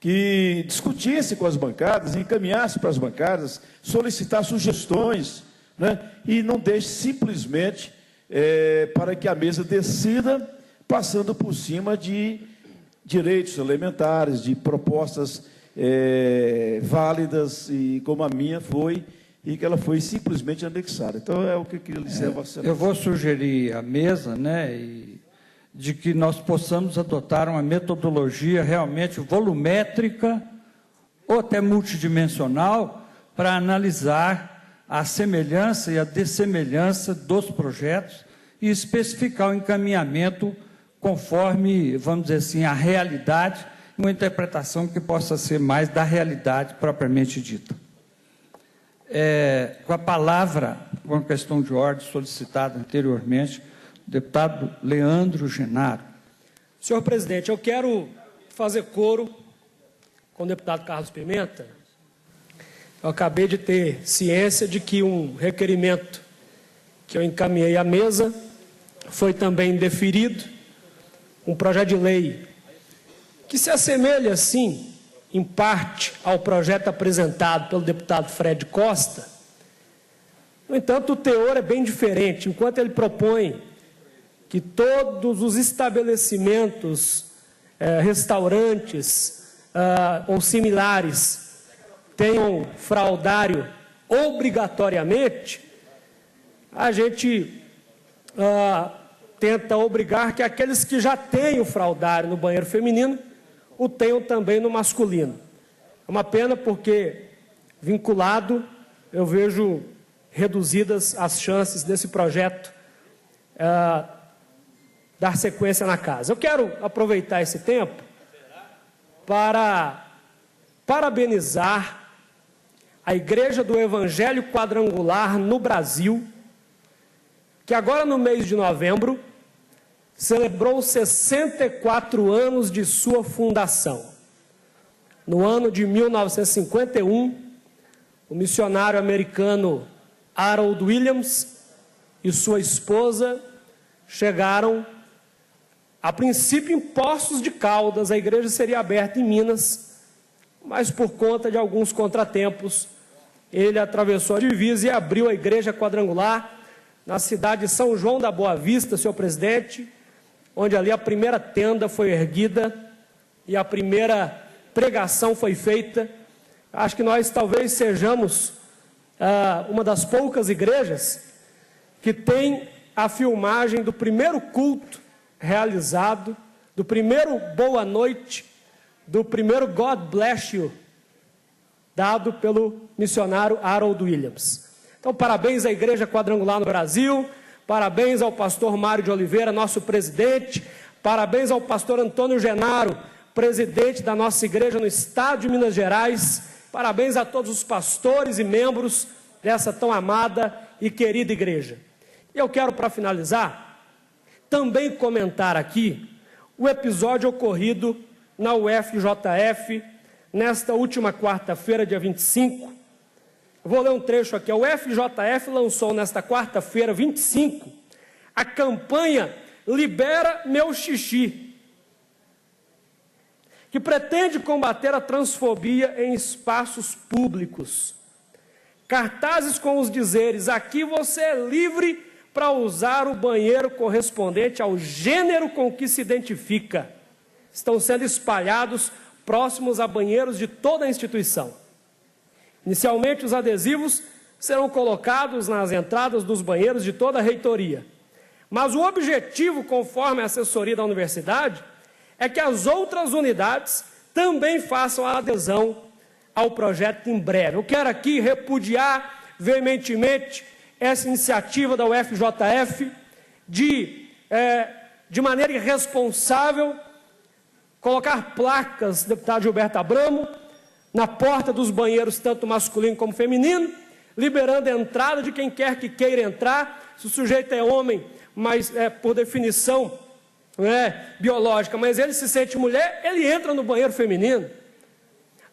que discutisse com as bancadas, encaminhasse para as bancadas, solicitar sugestões, né, e não deixe simplesmente para que a mesa decida, passando por cima de direitos elementares, de propostas válidas, e como a minha foi, e que ela foi simplesmente anexada. Então, é o que eu queria dizer a Vossa Excelência. Eu vou sugerir à mesa, né, de que nós possamos adotar uma metodologia realmente volumétrica ou até multidimensional para analisar a semelhança e a dessemelhança dos projetos e especificar o encaminhamento conforme, vamos dizer assim, a realidade, uma interpretação que possa ser mais da realidade propriamente dita. Com a palavra, com a questão de ordem solicitada anteriormente, o deputado Leandro Genaro. Senhor presidente, eu quero fazer coro com o deputado Carlos Pimenta. Eu acabei de ter ciência de que um requerimento que eu encaminhei à mesa foi também deferido, um projeto de lei que se assemelha, sim, em parte, ao projeto apresentado pelo deputado Fred Costa. No entanto, o teor é bem diferente. Enquanto ele propõe que todos os estabelecimentos, restaurantes ou similares, tenham fraudário obrigatoriamente, a gente tenta obrigar que aqueles que já têm o fraudário no banheiro feminino o tenham também no masculino. É uma pena porque, vinculado, eu vejo reduzidas as chances desse projeto dar sequência na casa. Eu quero aproveitar esse tempo para parabenizar a Igreja do Evangelho Quadrangular no Brasil, que agora no mês de novembro celebrou 64 anos de sua fundação. No ano de 1951, o missionário americano Harold Williams e sua esposa chegaram, a princípio, em Poços de Caldas. A igreja seria aberta em Minas, mas por conta de alguns contratempos, ele atravessou a divisa e abriu a Igreja Quadrangular na cidade de São João da Boa Vista, senhor presidente, onde ali a primeira tenda foi erguida e a primeira pregação foi feita. Acho que nós talvez sejamos uma das poucas igrejas que tem a filmagem do primeiro culto realizado, do primeiro boa noite, do primeiro God Bless You, dado pelo missionário Harold Williams. Então, parabéns à Igreja Quadrangular no Brasil, parabéns ao pastor Mário de Oliveira, nosso presidente, parabéns ao pastor Antônio Genaro, presidente da nossa igreja no estado de Minas Gerais, parabéns a todos os pastores e membros dessa tão amada e querida igreja. E eu quero, para finalizar, também comentar aqui o episódio ocorrido na UFJF, nesta última quarta-feira, dia 25. Eu vou ler um trecho aqui. A UFJF lançou nesta quarta-feira, 25, a campanha Libera Meu Xixi, que pretende combater a transfobia em espaços públicos. Cartazes com os dizeres: aqui você é livre para usar o banheiro correspondente ao gênero com que se identifica, estão sendo espalhados próximos a banheiros de toda a instituição. Inicialmente, os adesivos serão colocados nas entradas dos banheiros de toda a reitoria. Mas o objetivo, conforme a assessoria da universidade, é que as outras unidades também façam a adesão ao projeto em breve. Eu quero aqui repudiar veementemente essa iniciativa da UFJF de maneira irresponsável, colocar placas, deputado Gilberto Abramo, na porta dos banheiros, tanto masculino como feminino, liberando a entrada de quem quer que queira entrar. Se o sujeito é homem, mas por definição biológica, mas ele se sente mulher, ele entra no banheiro feminino.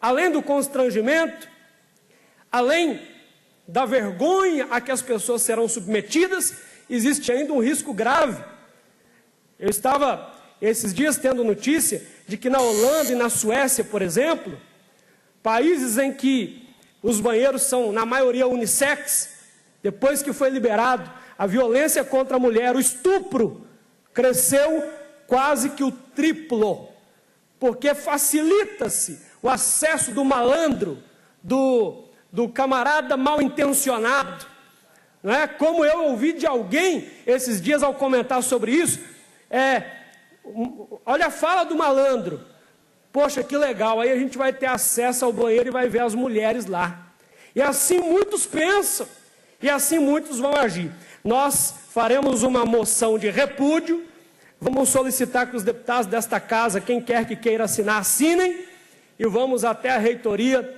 Além do constrangimento, além da vergonha a que as pessoas serão submetidas, existe ainda um risco grave. Eu estava esses dias tendo notícia de que na Holanda e na Suécia, por exemplo, países em que os banheiros são, na maioria, unissex, depois que foi liberado a violência contra a mulher, o estupro cresceu quase que o triplo, porque facilita-se o acesso do malandro, do camarada mal intencionado, não é? Como eu ouvi de alguém esses dias ao comentar sobre isso, olha a fala do malandro, poxa, que legal, aí a gente vai ter acesso ao banheiro e vai ver as mulheres lá. E assim muitos pensam, e assim muitos vão agir. Nós faremos uma moção de repúdio, vamos solicitar que os deputados desta casa, quem quer que queira assinar, assinem, e vamos até a reitoria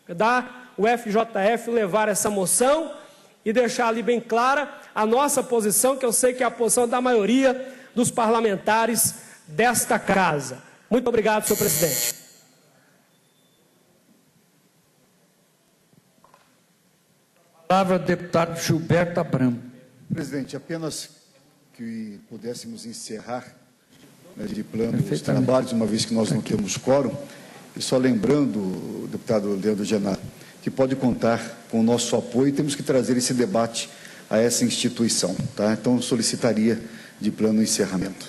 da UFJF levar essa moção e deixar ali bem clara a nossa posição, que eu sei que é a posição da maioria dos parlamentares desta casa. Muito obrigado, senhor presidente. Palavra, deputado Gilberto Abramo. Presidente, apenas que pudéssemos encerrar de plano os trabalhos, uma vez que nós não temos quórum, e só lembrando, deputado Leandro Genar, que pode contar com o nosso apoio e temos que trazer esse debate a essa instituição, tá? Então, solicitaria de plano o encerramento.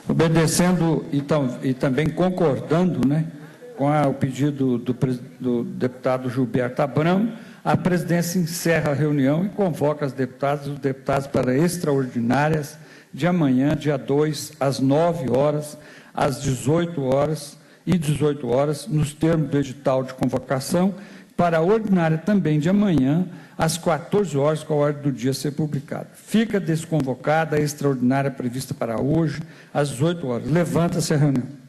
Obedecendo e também concordando, né, com o pedido do deputado Gilberto Abramo, a presidência encerra a reunião e convoca os deputados para extraordinárias de amanhã, dia 2, às 9 horas, às 18 horas e 18 horas, nos termos do edital de convocação, para a ordinária também de amanhã, às 14 horas, com a ordem do dia ser publicada. Fica desconvocada a extraordinária prevista para hoje, às 18 horas. Levanta-se a reunião.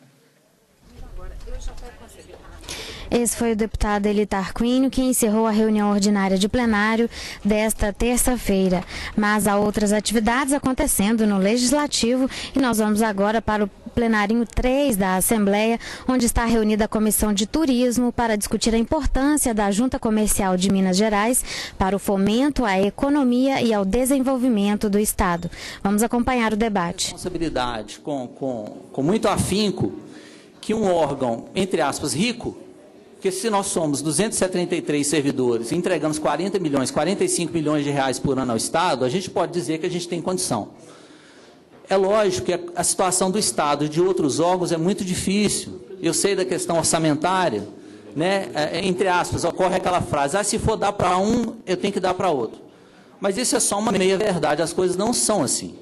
Esse foi o deputado Eli Tarquínio, que encerrou a reunião ordinária de plenário desta terça-feira. Mas há outras atividades acontecendo no Legislativo e nós vamos agora para o plenarinho 3 da Assembleia, onde está reunida a Comissão de Turismo para discutir a importância da Junta Comercial de Minas Gerais para o fomento à economia e ao desenvolvimento do Estado. Vamos acompanhar o debate. Responsabilidade com muito afinco que um órgão, entre aspas, rico, porque se nós somos 273 servidores e entregamos 40 milhões, 45 milhões de reais por ano ao Estado, a gente pode dizer que a gente tem condição. É lógico que a situação do Estado e de outros órgãos é muito difícil. Eu sei da questão orçamentária, né? Entre aspas, ocorre aquela frase, se for dar para um, eu tenho que dar para outro. Mas isso é só uma meia-verdade, as coisas não são assim.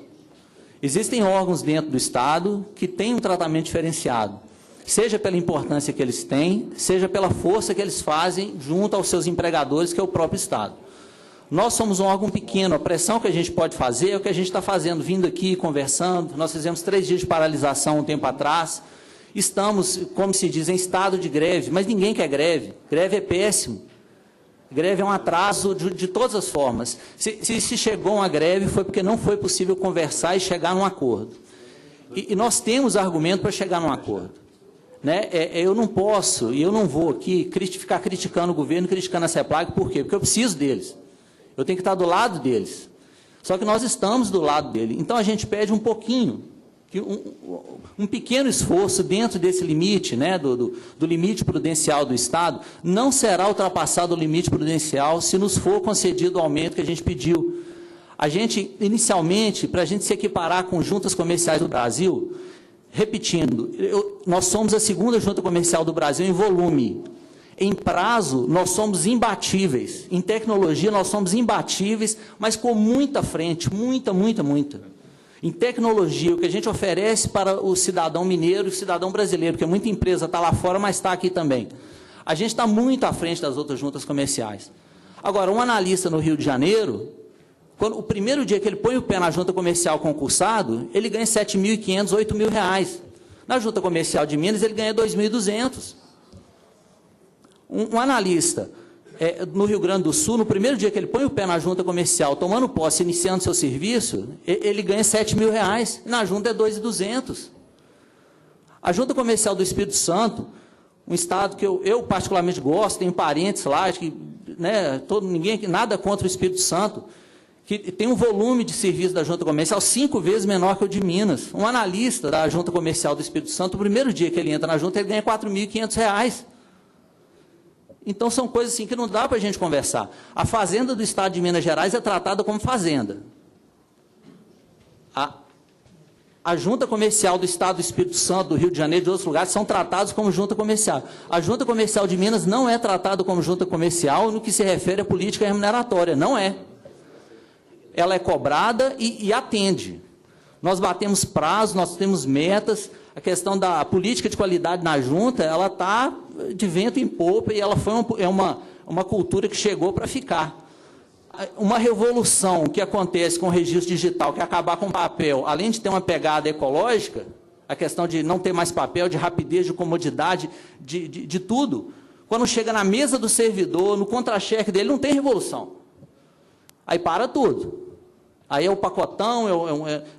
Existem órgãos dentro do Estado que têm um tratamento diferenciado, seja pela importância que eles têm, seja pela força que eles fazem junto aos seus empregadores, que é o próprio Estado. Nós somos um órgão pequeno, a pressão que a gente pode fazer é o que a gente está fazendo, vindo aqui, conversando. Nós fizemos 3 dias de paralisação um tempo atrás. Estamos, como se diz, em estado de greve, mas ninguém quer greve. Greve é péssimo. Greve é um atraso de todas as formas. Se chegou uma greve, foi porque não foi possível conversar e chegar num acordo. E nós temos argumento para chegar num acordo. Né? Eu não posso, e eu não vou aqui ficar criticando o governo, criticando a CEPLAG, por quê? Porque eu preciso deles. Eu tenho que estar do lado deles. Só que nós estamos do lado dele. Então, a gente pede um pouquinho, um pequeno esforço dentro desse limite, né, do limite prudencial do Estado. Não será ultrapassado o limite prudencial se nos for concedido o aumento que a gente pediu. A gente, inicialmente, para a gente se equiparar com juntas comerciais do Brasil, repetindo, nós somos a segunda junta comercial do Brasil em volume. Em prazo, nós somos imbatíveis. Em tecnologia, nós somos imbatíveis, mas com muita frente, muita. Em tecnologia, o que a gente oferece para o cidadão mineiro e o cidadão brasileiro, porque muita empresa está lá fora, mas está aqui também. A gente está muito à frente das outras juntas comerciais. Agora, um analista no Rio de Janeiro, o primeiro dia que ele põe o pé na junta comercial concursado, ele ganha R$ 7.500, R$ 8.000. Na junta comercial de Minas, ele ganha R$ 2.200. Um analista no Rio Grande do Sul, no primeiro dia que ele põe o pé na junta comercial, tomando posse, iniciando seu serviço, ele ganha R$7 mil, na junta é 2.200. A junta comercial do Espírito Santo, um estado que eu particularmente gosto, tenho parentes lá, acho que, né, nada contra o Espírito Santo, que tem um volume de serviço da junta comercial 5 vezes menor que o de Minas. Um analista da junta comercial do Espírito Santo, o primeiro dia que ele entra na junta, ele ganha R$4.500. Então, são coisas assim que não dá para a gente conversar. A fazenda do estado de Minas Gerais é tratada como fazenda. A junta comercial do estado do Espírito Santo, do Rio de Janeiro e de outros lugares são tratados como junta comercial. A junta comercial de Minas não é tratada como junta comercial no que se refere à política remuneratória. Não é. Ela é cobrada e atende. Nós batemos prazos, nós temos metas. A questão da política de qualidade na junta, ela está de vento em popa e ela foi uma cultura que chegou para ficar. Uma revolução que acontece com o registro digital, que é acabar com o papel, além de ter uma pegada ecológica, a questão de não ter mais papel, de rapidez, de comodidade, de tudo, quando chega na mesa do servidor, no contra-cheque dele, não tem revolução. Aí para tudo. Aí é o pacotão,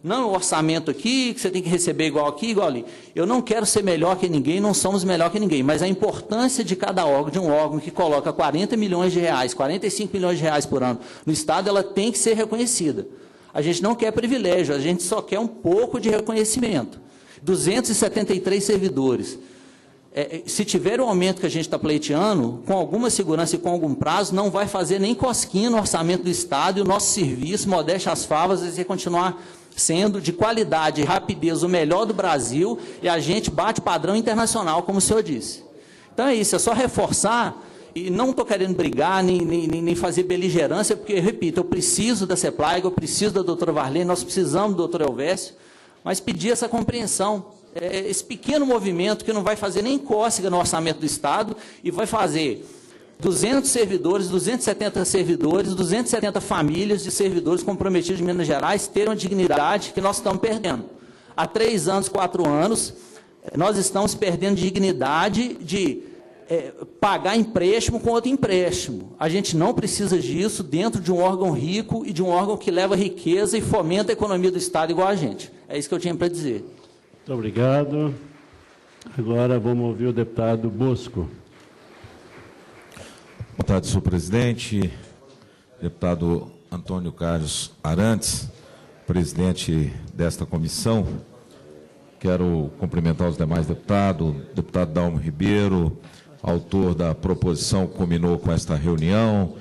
não é o orçamento aqui, que você tem que receber igual aqui, igual ali. Eu não quero ser melhor que ninguém, não somos melhor que ninguém, mas a importância de cada órgão, de um órgão que coloca R$40 milhões, R$45 milhões por ano no Estado, ela tem que ser reconhecida. A gente não quer privilégio, a gente só quer um pouco de reconhecimento. 273 servidores. Se tiver o aumento que a gente está pleiteando, com alguma segurança e com algum prazo, não vai fazer nem cosquinha no orçamento do Estado, e o nosso serviço, modéstia às favas, vai continuar sendo de qualidade e rapidez o melhor do Brasil, e a gente bate padrão internacional, como o senhor disse. Então é isso, é só reforçar, e não estou querendo brigar, nem fazer beligerância, porque, repito, eu preciso da CEPLAG, eu preciso da doutora Varlene, nós precisamos do doutor Elvésio, mas pedir essa compreensão. Esse pequeno movimento que não vai fazer nem cócega no orçamento do Estado e vai fazer 200 servidores, 270 servidores, 270 famílias de servidores comprometidos de Minas Gerais terem uma dignidade que nós estamos perdendo. Há 3 anos, 4 anos, nós estamos perdendo dignidade de pagar empréstimo com outro empréstimo. A gente não precisa disso dentro de um órgão rico e de um órgão que leva riqueza e fomenta a economia do Estado igual a gente. É isso que eu tinha para dizer. Muito obrigado. Agora vamos ouvir o deputado Bosco. Boa tarde, senhor presidente. Deputado Antônio Carlos Arantes, presidente desta comissão. Quero cumprimentar os demais deputados, deputado Dalmo Ribeiro, autor da proposição que culminou com esta reunião,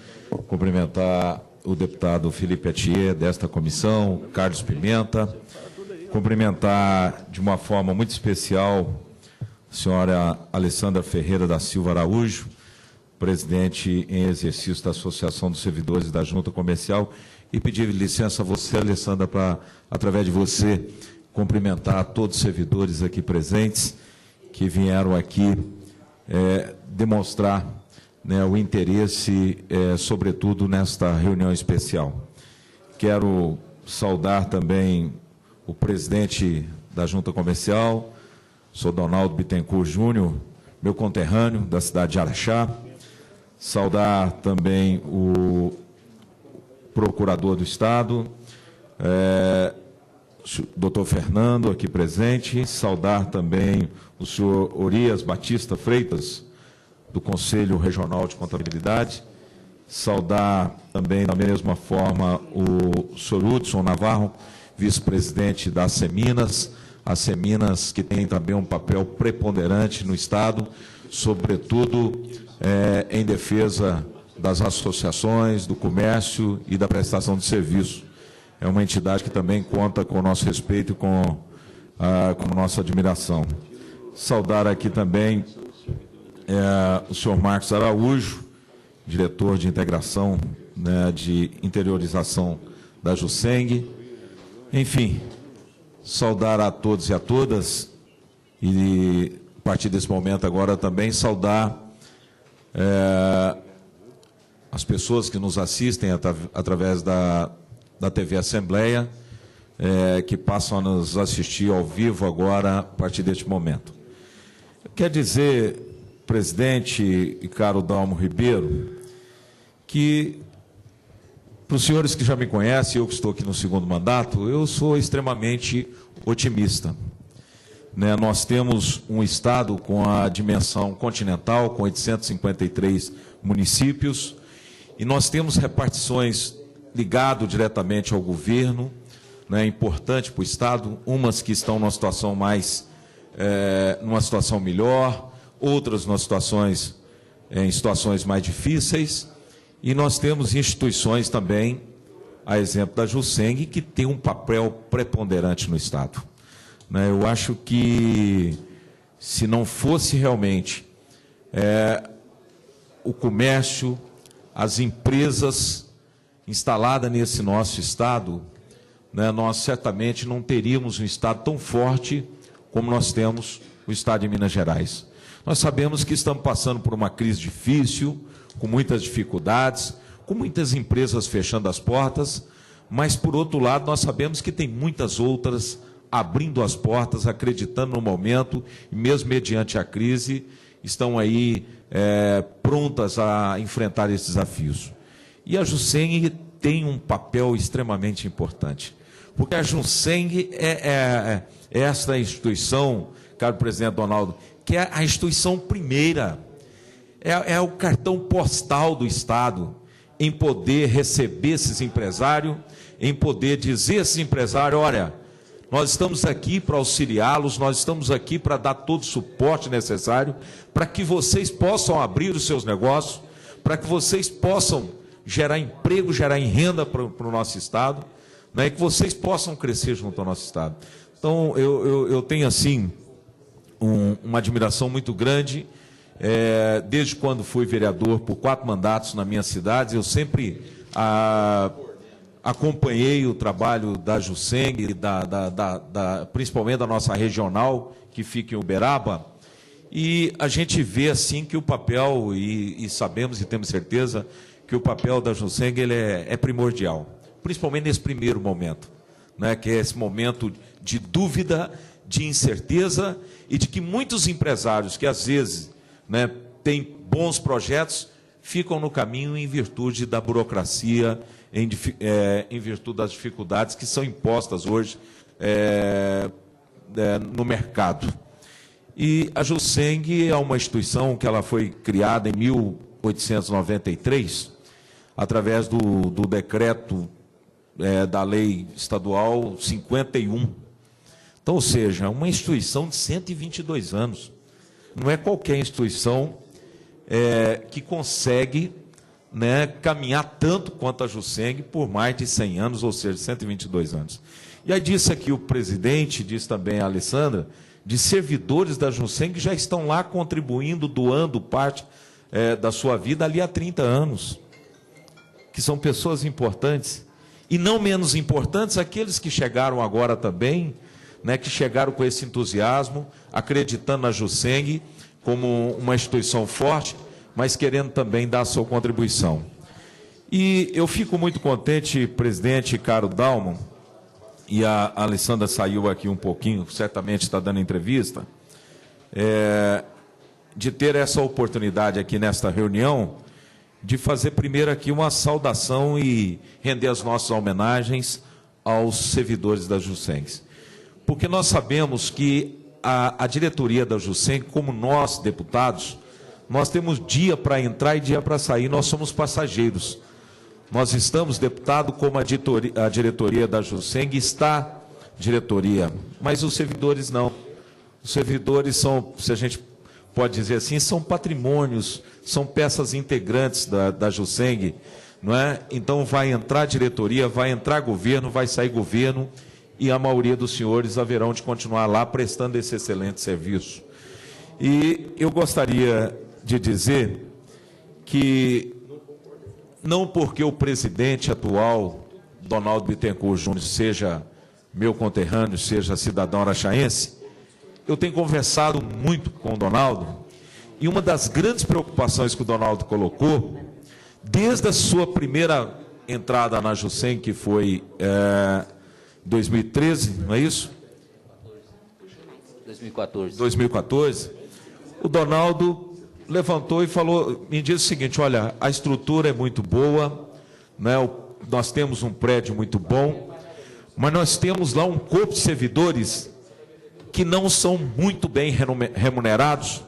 cumprimentar o deputado Felipe Atier, desta comissão, Carlos Pimenta, cumprimentar de uma forma muito especial a senhora Alessandra Ferreira da Silva Araújo, presidente em exercício da Associação dos Servidores da Junta Comercial, e pedir licença a você, Alessandra, para, através de você, cumprimentar todos os servidores aqui presentes que vieram aqui demonstrar, né, o interesse, sobretudo, nesta reunião especial. Quero saudar também o presidente da Junta Comercial, sou Donaldo Bittencourt Júnior, meu conterrâneo da cidade de Araxá. Saudar também o procurador do Estado, doutor Fernando, aqui presente. Saudar também o senhor Orias Batista Freitas, do Conselho Regional de Contabilidade. Saudar também, da mesma forma, o senhor Hudson Navarro, vice-presidente da Seminas, a Seminas que tem também um papel preponderante no Estado, sobretudo em defesa das associações, do comércio e da prestação de serviço. É uma entidade que também conta com o nosso respeito e com a nossa admiração. Saudar aqui também o senhor Marcos Araújo, diretor de integração, né, de interiorização da JUSENG. Enfim, saudar a todos e a todas e, a partir desse momento agora, também saudar as pessoas que nos assistem através da TV Assembleia, que passam a nos assistir ao vivo agora, a partir deste momento. Quer dizer, presidente e caro Dalmo Ribeiro, que, para os senhores que já me conhecem, eu que estou aqui no segundo mandato, eu sou extremamente otimista. Né? Nós temos um estado com a dimensão continental, com 853 municípios, e nós temos repartições ligadas diretamente ao governo, né? Importante para o estado, umas que estão numa situação numa situação melhor, outras em situações mais difíceis, e nós temos instituições também, a exemplo da JUSENG, que tem um papel preponderante no estado. Né? Eu acho que, se não fosse realmente o comércio, as empresas instaladas nesse nosso estado, né, nós certamente não teríamos um estado tão forte como nós temos o estado de Minas Gerais. Nós sabemos que estamos passando por uma crise difícil, com muitas dificuldades, com muitas empresas fechando as portas, mas, por outro lado, nós sabemos que tem muitas outras abrindo as portas, acreditando no momento, e mesmo mediante a crise, estão aí prontas a enfrentar esses desafios. E a JUSENG tem um papel extremamente importante, porque a JUSENG é esta instituição, caro presidente Donaldo, que é a instituição primeira, é o cartão postal do Estado, em poder receber esses empresários, em poder dizer a esses empresários: olha, nós estamos aqui para auxiliá-los, nós estamos aqui para dar todo o suporte necessário para que vocês possam abrir os seus negócios, para que vocês possam gerar emprego, gerar renda para o nosso Estado, né, e que vocês possam crescer junto ao nosso Estado. Então, eu tenho, assim, uma admiração muito grande. Desde quando fui vereador por 4 mandatos na minha cidade, eu sempre acompanhei o trabalho da JUSENG, principalmente da nossa regional, que fica em Uberaba, e a gente vê assim que o papel, e sabemos e temos certeza que o papel da JUSENG ele é primordial, principalmente nesse primeiro momento, né, que é esse momento de dúvida, de incerteza, e de que muitos empresários que às vezes, né, têm bons projetos, ficam no caminho em virtude da burocracia, em virtude das dificuldades que são impostas hoje no mercado. E a JUSENG é uma instituição que ela foi criada em 1893, através do decreto da lei estadual 51. Então, ou seja, uma instituição de 122 anos. Não é qualquer instituição que consegue, né, caminhar tanto quanto a JUSENG por mais de 100 anos, ou seja, 122 anos. E aí disse aqui o presidente, disse também a Alessandra, de servidores da JUSENG que já estão lá contribuindo, doando parte da sua vida ali há 30 anos, que são pessoas importantes. E não menos importantes aqueles que chegaram agora também, né, que chegaram com esse entusiasmo, acreditando na JUSENG como uma instituição forte, mas querendo também dar a sua contribuição. E eu fico muito contente, presidente, caro Dalman, e a Alessandra saiu aqui um pouquinho, certamente está dando entrevista, de ter essa oportunidade aqui nesta reunião, de fazer primeiro aqui uma saudação e render as nossas homenagens aos servidores da JUSENG. Porque nós sabemos que a diretoria da JUSENG, como nós, deputados, nós temos dia para entrar e dia para sair, nós somos passageiros. Nós estamos, deputado, como a diretoria da JUSENG está diretoria, mas os servidores não. Os servidores são, se a gente pode dizer assim, são patrimônios, são peças integrantes da JUSENG, não é? Então vai entrar diretoria, vai entrar governo, vai sair governo, e a maioria dos senhores haverão de continuar lá prestando esse excelente serviço. E eu gostaria de dizer que, não porque o presidente atual, Donaldo Bittencourt Júnior, seja meu conterrâneo, seja cidadão araxaense, eu tenho conversado muito com o Donaldo, e uma das grandes preocupações que o Donaldo colocou, desde a sua primeira entrada na JUSENG, que foi 2013, não é isso? 2014. 2014. O Donaldo levantou e falou, me disse o seguinte: olha, a estrutura é muito boa, né? Nós temos um prédio muito bom, mas nós temos lá um corpo de servidores que não são muito bem remunerados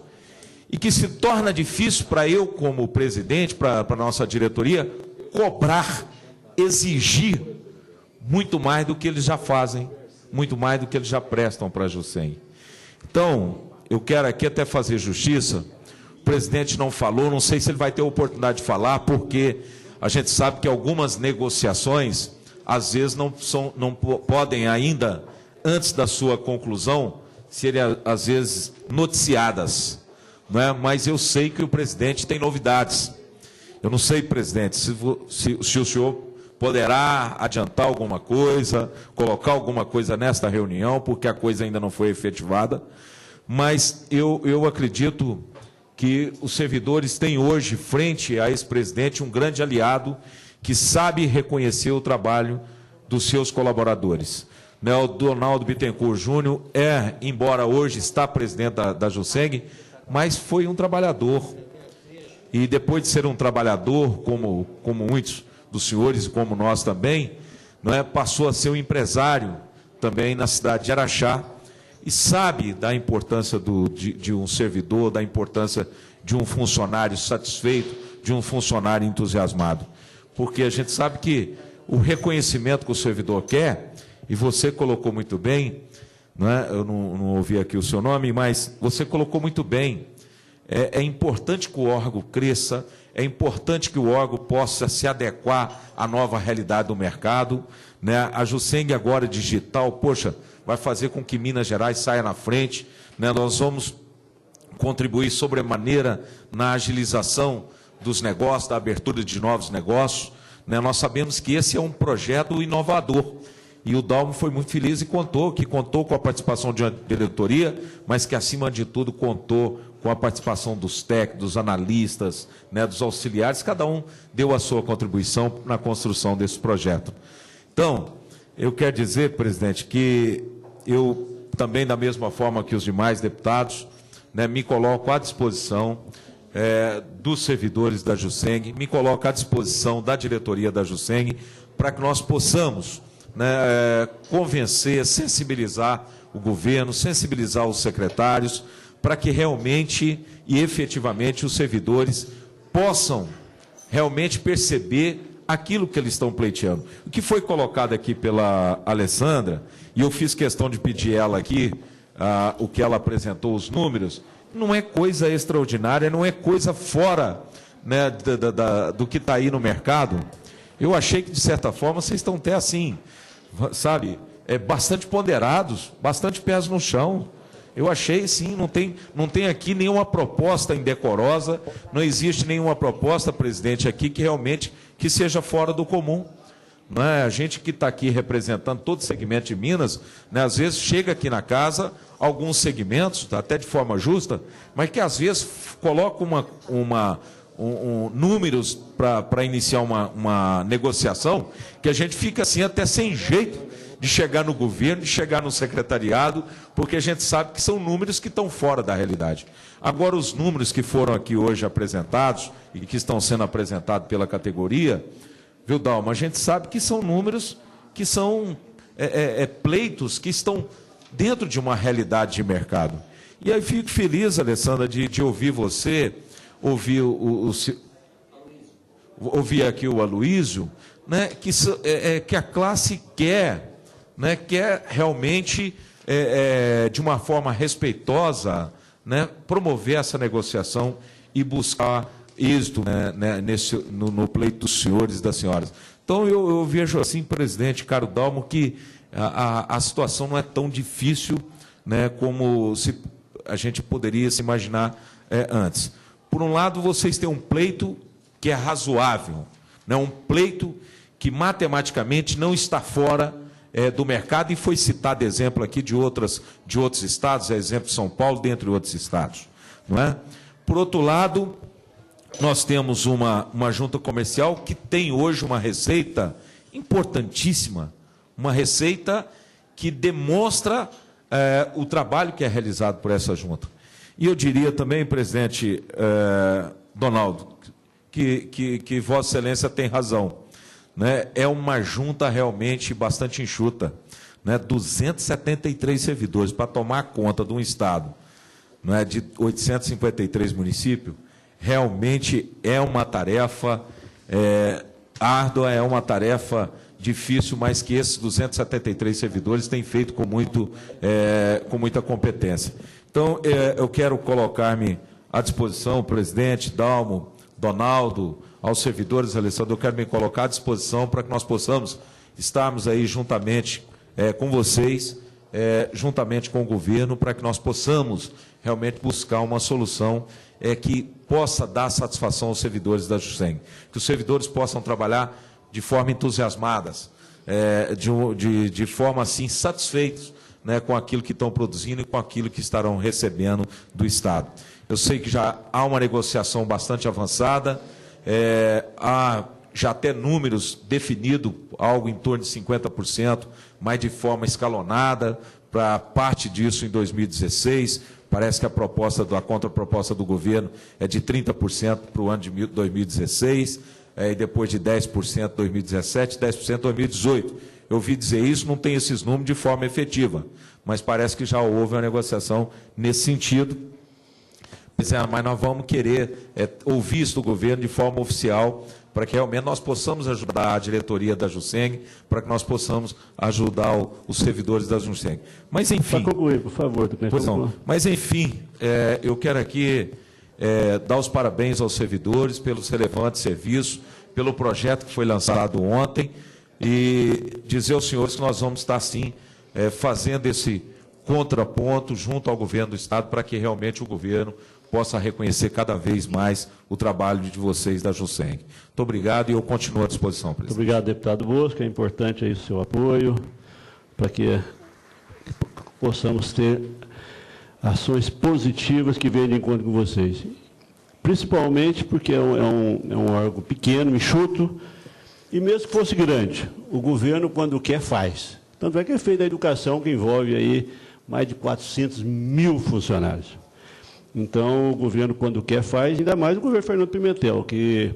e que se torna difícil para eu, como presidente, para a nossa diretoria, cobrar, exigir muito mais do que eles já fazem, muito mais do que eles já prestam para a Jusceng. Então, eu quero aqui até fazer justiça. O presidente não falou, não sei se ele vai ter a oportunidade de falar, porque a gente sabe que algumas negociações, às vezes, não podem ainda, antes da sua conclusão, serem, às vezes, noticiadas. Não é? Mas eu sei que o presidente tem novidades. Eu não sei, presidente, se o senhor poderá adiantar alguma coisa, colocar alguma coisa nesta reunião, porque a coisa ainda não foi efetivada, mas eu acredito que os servidores têm hoje, frente a esse presidente, um grande aliado que sabe reconhecer o trabalho dos seus colaboradores. O Donaldo Bittencourt Júnior embora hoje está presidente da Jusceng, mas foi um trabalhador. E depois de ser um trabalhador, como muitos dos senhores, e como nós também, passou a ser um empresário também na cidade de Araxá, e sabe da importância de um servidor, da importância de um funcionário satisfeito, de um funcionário entusiasmado. Porque a gente sabe que o reconhecimento que o servidor quer, e você colocou muito bem, eu não ouvi aqui o seu nome, mas você colocou muito bem, é importante que o órgão cresça, é importante que o órgão possa se adequar à nova realidade do mercado. A Jusceng agora digital, poxa, vai fazer com que Minas Gerais saia na frente. Nós vamos contribuir sobremaneira na agilização dos negócios, da abertura de novos negócios. Nós sabemos que esse é um projeto inovador. E o Dalmo foi muito feliz e contou com a participação de uma diretoria, mas que, acima de tudo, contou com a participação dos técnicos, dos analistas, dos auxiliares. Cada um deu a sua contribuição na construção desse projeto. Então, eu quero dizer, presidente, que eu também, da mesma forma que os demais deputados, me coloco à disposição dos servidores da Jusceng, me coloco à disposição da diretoria da Jusceng, para que nós possamos convencer, sensibilizar o governo, sensibilizar os secretários, para que realmente e efetivamente os servidores possam realmente perceber aquilo que eles estão pleiteando. O que foi colocado aqui pela Alessandra, e eu fiz questão de pedir ela aqui, o que ela apresentou, os números, não é coisa extraordinária, não é coisa fora do que está aí no mercado. Eu achei que, de certa forma, vocês estão até assim, sabe, bastante ponderados, bastante pés no chão. Eu achei, sim, não tem aqui nenhuma proposta indecorosa, não existe nenhuma proposta, presidente, aqui que realmente que seja fora do comum. A gente que está aqui representando todo o segmento de Minas, às vezes chega aqui na casa, alguns segmentos, até de forma justa, mas que às vezes coloca números para iniciar uma negociação, que a gente fica assim até sem jeito de chegar no governo, de chegar no secretariado, porque a gente sabe que são números que estão fora da realidade. Agora, os números que foram aqui hoje apresentados e que estão sendo apresentados pela categoria, viu, Dalma, a gente sabe que são números que são pleitos que estão dentro de uma realidade de mercado. E aí fico feliz, Alessandra, de ouvir você, ouvir aqui o Aloísio, que a classe quer realmente, de uma forma respeitosa, promover essa negociação e buscar êxito no pleito dos senhores e das senhoras. Então, eu vejo assim, presidente, caro Dalmo, que a situação não é tão difícil como a gente poderia se imaginar antes. Por um lado, vocês têm um pleito que é razoável, um pleito que matematicamente não está fora do mercado, e foi citado exemplo aqui de outros estados, exemplo de São Paulo, dentre outros estados. Não é? Por outro lado, nós temos uma junta comercial que tem hoje uma receita importantíssima, uma receita que demonstra o trabalho que é realizado por essa junta. E eu diria também, presidente Donaldo, que Vossa Excelência tem razão, né? É uma junta realmente bastante enxuta, né? 273 servidores para tomar conta de um Estado, né, de 853 municípios, realmente é uma tarefa árdua, é uma tarefa difícil, mas que esses 273 servidores têm feito com muita competência. Então, eu quero colocar-me à disposição, presidente, Dalmo, Donaldo, aos servidores, Alessandro, eu quero me colocar à disposição para que nós possamos estarmos aí juntamente com vocês, juntamente com o governo, para que nós possamos realmente buscar uma solução que possa dar satisfação aos servidores da JUSENG, que os servidores possam trabalhar de forma entusiasmadas, de forma assim satisfeitos, né, com aquilo que estão produzindo e com aquilo que estarão recebendo do Estado. Eu sei que já há uma negociação bastante avançada, há já até números definidos, algo em torno de 50%, mas de forma escalonada, para parte disso em 2016. Parece que a contraproposta do governo é de 30% para o ano de 2016, e depois de 10% em 2017, 10% em 2018. Eu ouvi dizer isso, não tem esses números de forma efetiva, mas parece que já houve uma negociação nesse sentido. Mas nós vamos querer ouvir isso do governo de forma oficial, para que realmente nós possamos ajudar a diretoria da JUSENG, para que nós possamos ajudar os servidores da JUSENG. Mas, enfim... Para concluir, por favor. Pois não. Mas, enfim, eu quero aqui dar os parabéns aos servidores pelos relevantes serviços, pelo projeto que foi lançado ontem, e dizer aos senhores que nós vamos estar, sim, fazendo esse contraponto junto ao governo do Estado, para que realmente o governo possa reconhecer cada vez mais o trabalho de vocês da JUSENG. Muito obrigado e eu continuo à disposição, presidente. Muito obrigado, deputado Bosco. É importante aí o seu apoio para que possamos ter ações positivas que venham de encontro com vocês. Principalmente porque é um órgão pequeno, enxuto, e mesmo que fosse grande, o governo, quando quer, faz. Tanto é que é feito a educação, que envolve aí mais de 400 mil funcionários. Então, o governo, quando quer, faz, ainda mais o governo Fernando Pimentel, que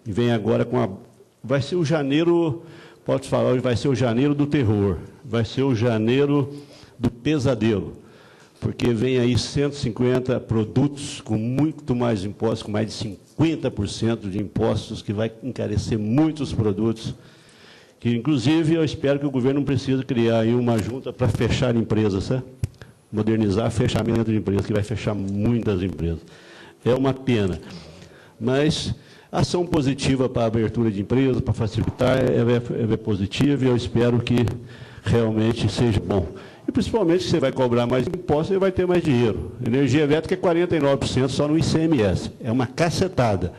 vem agora com vai ser o janeiro, pode falar, hoje vai ser o janeiro do terror, vai ser o janeiro do pesadelo, porque vem aí 150 produtos com muito mais impostos, com mais de 50% de impostos, que vai encarecer muitos produtos, que, inclusive, eu espero que o governo não precise criar aí uma junta para fechar empresas, sabe? Modernizar fechamento de empresas, que vai fechar muitas empresas. É uma pena. Mas ação positiva para a abertura de empresas, para facilitar, é positiva, e eu espero que realmente seja bom. E, principalmente, se você vai cobrar mais impostos, você vai ter mais dinheiro. Energia elétrica é 49% só no ICMS. É uma cacetada.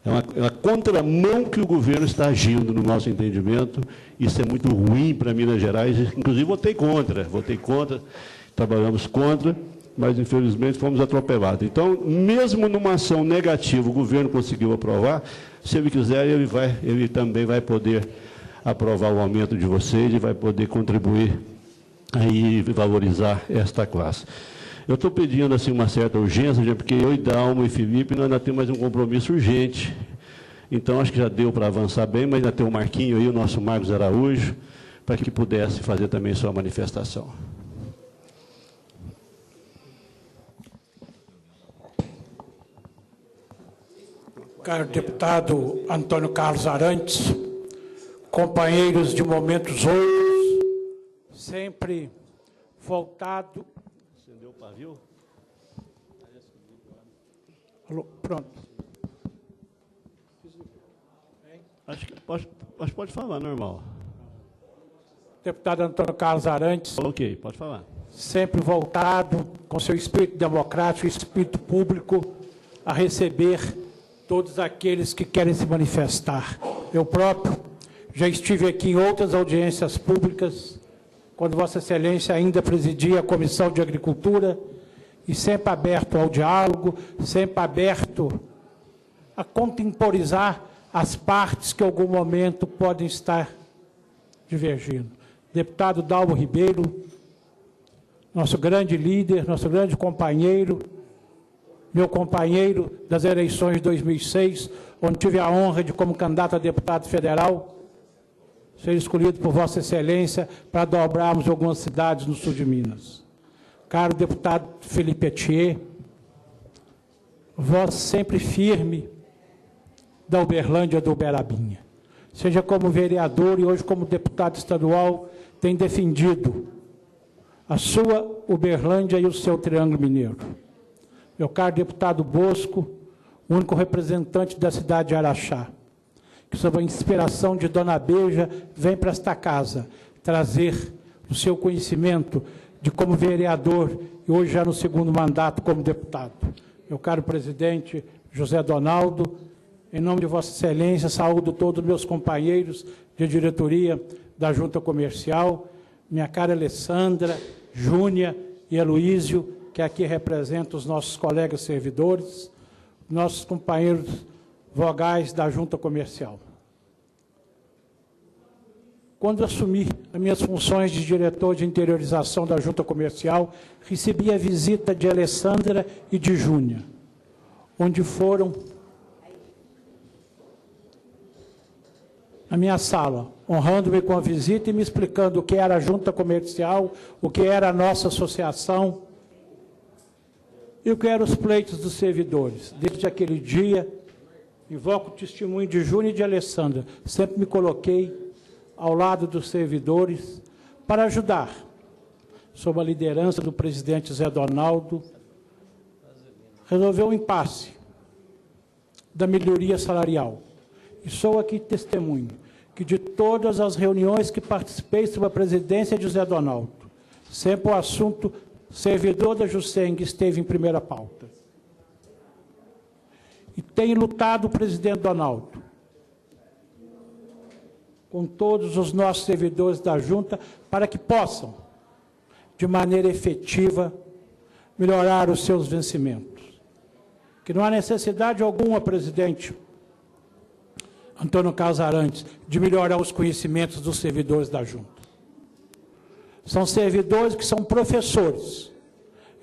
É uma contramão que o governo está agindo, no nosso entendimento. Isso é muito ruim para Minas Gerais. Inclusive, votei contra, trabalhamos contra, mas, infelizmente, fomos atropelados. Então, mesmo numa ação negativa, o governo conseguiu aprovar. Se ele quiser, ele também vai poder aprovar o aumento de vocês e vai poder contribuir aí valorizar esta classe. Eu estou pedindo assim uma certa urgência, porque eu e Dalmo e Felipe, nós ainda temos mais um compromisso urgente. Então, acho que já deu para avançar bem, mas ainda tem o Marquinho aí, o nosso Marcos Araújo, para que pudesse fazer também sua manifestação. Caro deputado Antônio Carlos Arantes, companheiros de momentos outros, sempre voltado... Acendeu o pavio? Alô, pronto. Acho que pode falar, normal. Deputado Antônio Carlos Arantes. Ok, pode falar. Sempre voltado, com seu espírito democrático e espírito público, a receber todos aqueles que querem se manifestar. Eu próprio já estive aqui em outras audiências públicas, quando Vossa Excelência ainda presidia a Comissão de Agricultura, e sempre aberto ao diálogo, sempre aberto a contemporizar as partes que em algum momento podem estar divergindo. Deputado Dalmo Ribeiro, nosso grande líder, nosso grande companheiro, meu companheiro das eleições de 2006, onde tive a honra de, como candidato a deputado federal, ser escolhido por Vossa Excelência para dobrarmos algumas cidades no sul de Minas. Caro deputado Felipe Etier, voz sempre firme da Uberlândia do Uberabinha, seja como vereador e hoje como deputado estadual, tem defendido a sua Uberlândia e o seu Triângulo Mineiro. Meu caro deputado Bosco, o único representante da cidade de Araxá, que sob a inspiração de Dona Beija, vem para esta casa trazer o seu conhecimento de como vereador e hoje já no segundo mandato como deputado. Meu caro presidente José Donaldo, em nome de Vossa Excelência, saúdo todos os meus companheiros de diretoria da Junta Comercial, minha cara Alessandra, Júnia e Aloísio, que aqui representam os nossos colegas servidores, nossos companheiros vogais da Junta Comercial. Quando assumi as minhas funções de diretor de interiorização da Junta Comercial, recebi a visita de Alessandra e de Júnia, onde foram na minha sala, honrando-me com a visita e me explicando o que era a Junta Comercial, o que era a nossa associação e o que eram os pleitos dos servidores. Desde aquele dia, invoco o testemunho de Júnia e de Alessandra, sempre me coloquei ao lado dos servidores para ajudar, sob a liderança do presidente Zé Donaldo, resolver o impasse da melhoria salarial. E sou aqui testemunho que de todas as reuniões que participei sob a presidência de Zé Donaldo, sempre o assunto servidor da Juseng esteve em primeira pauta. E tem lutado o presidente Donaldo com todos os nossos servidores da Junta para que possam, de maneira efetiva, melhorar os seus vencimentos. Que não há necessidade alguma, presidente Antônio Carlos Arantes, de melhorar os conhecimentos dos servidores da Junta. São servidores que são professores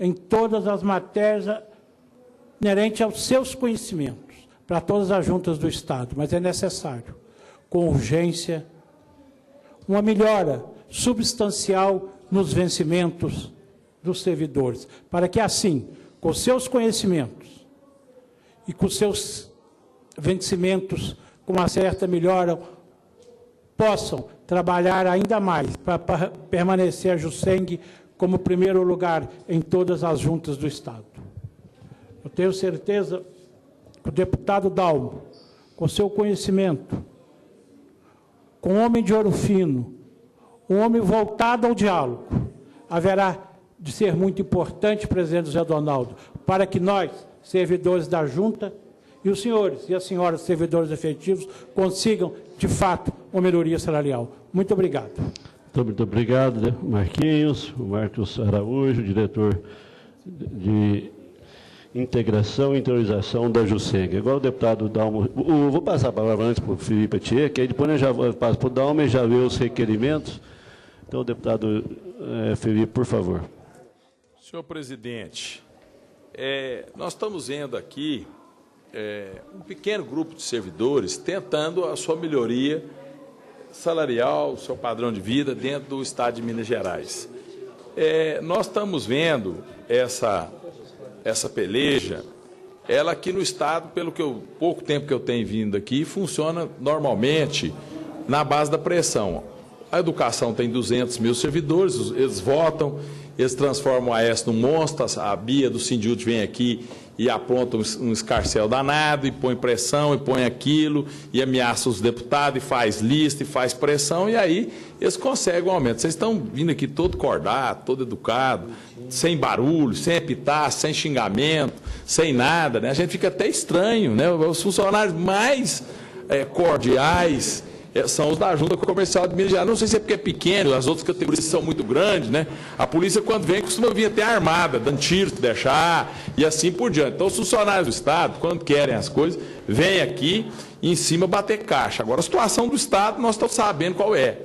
em todas as matérias inerentes aos seus conhecimentos, para todas as juntas do Estado, mas é necessário, com urgência, uma melhora substancial nos vencimentos dos servidores, para que assim, com seus conhecimentos e com seus vencimentos, com uma certa melhora, possam trabalhar ainda mais para permanecer a Juseng como primeiro lugar em todas as juntas do Estado. Eu tenho certeza que o deputado Dalmo, com seu conhecimento, com um homem de ouro fino, um homem voltado ao diálogo, haverá de ser muito importante, presidente José Donaldo, para que nós, servidores da Junta, e os senhores e as senhoras servidores efetivos consigam, de fato, uma melhoria salarial. Muito obrigado. Muito obrigado, Marquinhos, o Marcos Araújo, diretor de integração e interiorização da Juseng. Agora o deputado Dalmo, vou passar a palavra antes para o Felipe Etier, que aí depois eu já passo para o Dalmo e já vê os requerimentos. Então, o deputado Felipe, por favor. Senhor presidente, nós estamos vendo aqui um pequeno grupo de servidores tentando a sua melhoria salarial, o seu padrão de vida dentro do Estado de Minas Gerais. Nós estamos vendo essa peleja, ela aqui no Estado, pelo pouco tempo que eu tenho vindo aqui, funciona normalmente na base da pressão. A educação tem 200 mil servidores, eles votam, eles transformam a AES num monstro, a Bia do Sindiúte vem aqui e apronta um escarcéu danado, e põe pressão, e põe aquilo, e ameaça os deputados, e faz lista, e faz pressão, e aí eles conseguem um aumento. Vocês estão vindo aqui todo cordado, todo educado, sem barulho, sem apitar, sem xingamento, sem nada, né? A gente fica até estranho, né? Os funcionários mais cordiais são os da Junta Comercial de Minas Gerais. Não sei se é porque é pequeno, as outras categorias são muito grandes, né? A polícia, quando vem, costuma vir até armada, dando tiro, deixar, e assim por diante. Então, os funcionários do Estado, quando querem as coisas, vêm aqui e em cima bater caixa. Agora, a situação do Estado, nós estamos sabendo qual é.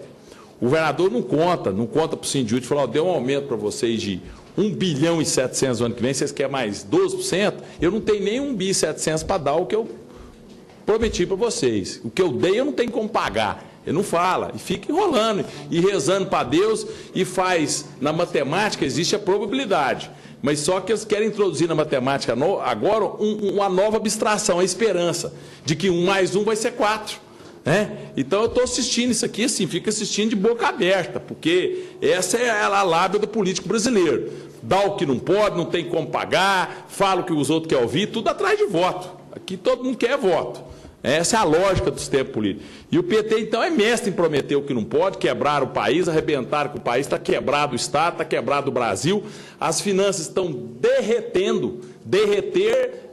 O governador não conta para o Sindiúti e fala, deu um aumento para vocês de 1 bilhão e 700 no ano que vem, vocês querem mais 12%? Eu não tenho nem 1 bilhão e 700 para dar o que eu prometi para vocês. O que eu dei eu não tenho como pagar. Ele não fala, e fica enrolando, e rezando para Deus, e faz, na matemática existe a probabilidade, mas só que eles querem introduzir na matemática agora uma nova abstração, a esperança, de que 1 mais 1 vai ser 4. Então eu estou assistindo isso aqui, assim, fico assistindo de boca aberta, porque essa é a lábia do político brasileiro. Dá o que não pode, não tem como pagar, fala o que os outros querem ouvir, tudo atrás de voto. Aqui todo mundo quer voto. Essa é a lógica do sistema político. E o PT, então, é mestre em prometer o que não pode, quebrar o país, arrebentar com o país, está quebrado o Estado, está quebrado o Brasil, as finanças estão derretendo, derreter,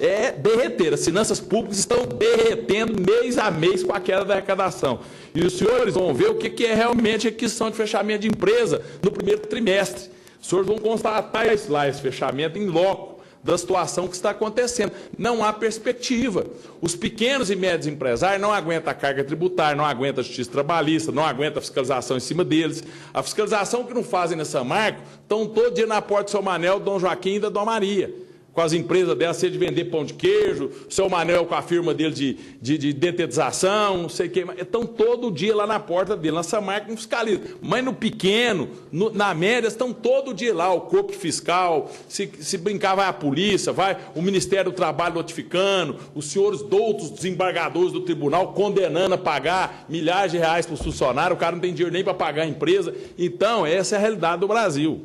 as finanças públicas estão derretendo mês a mês com a queda da arrecadação. E os senhores vão ver o que é realmente a questão de fechamento de empresa no primeiro trimestre. Os senhores vão constatar esse fechamento em loco da situação que está acontecendo. Não há perspectiva. Os pequenos e médios empresários não aguentam a carga tributária, não aguentam a justiça trabalhista, não aguentam a fiscalização em cima deles. A fiscalização que não fazem nessa marca estão todo dia na porta do seu Manel, Dom Joaquim e da Dona Maria, com as empresas dela, seja de vender pão de queijo, o seu Manel com a firma dele de detetização, não sei o que, estão todo dia lá na porta dele, nessa marca não fiscaliza. Mas no pequeno, na média, estão todo dia lá, o corpo fiscal, se brincar vai a polícia, vai o Ministério do Trabalho notificando, os senhores doutos desembargadores do tribunal condenando a pagar milhares de reais para os funcionários, o cara não tem dinheiro nem para pagar a empresa. Então, essa é a realidade do Brasil.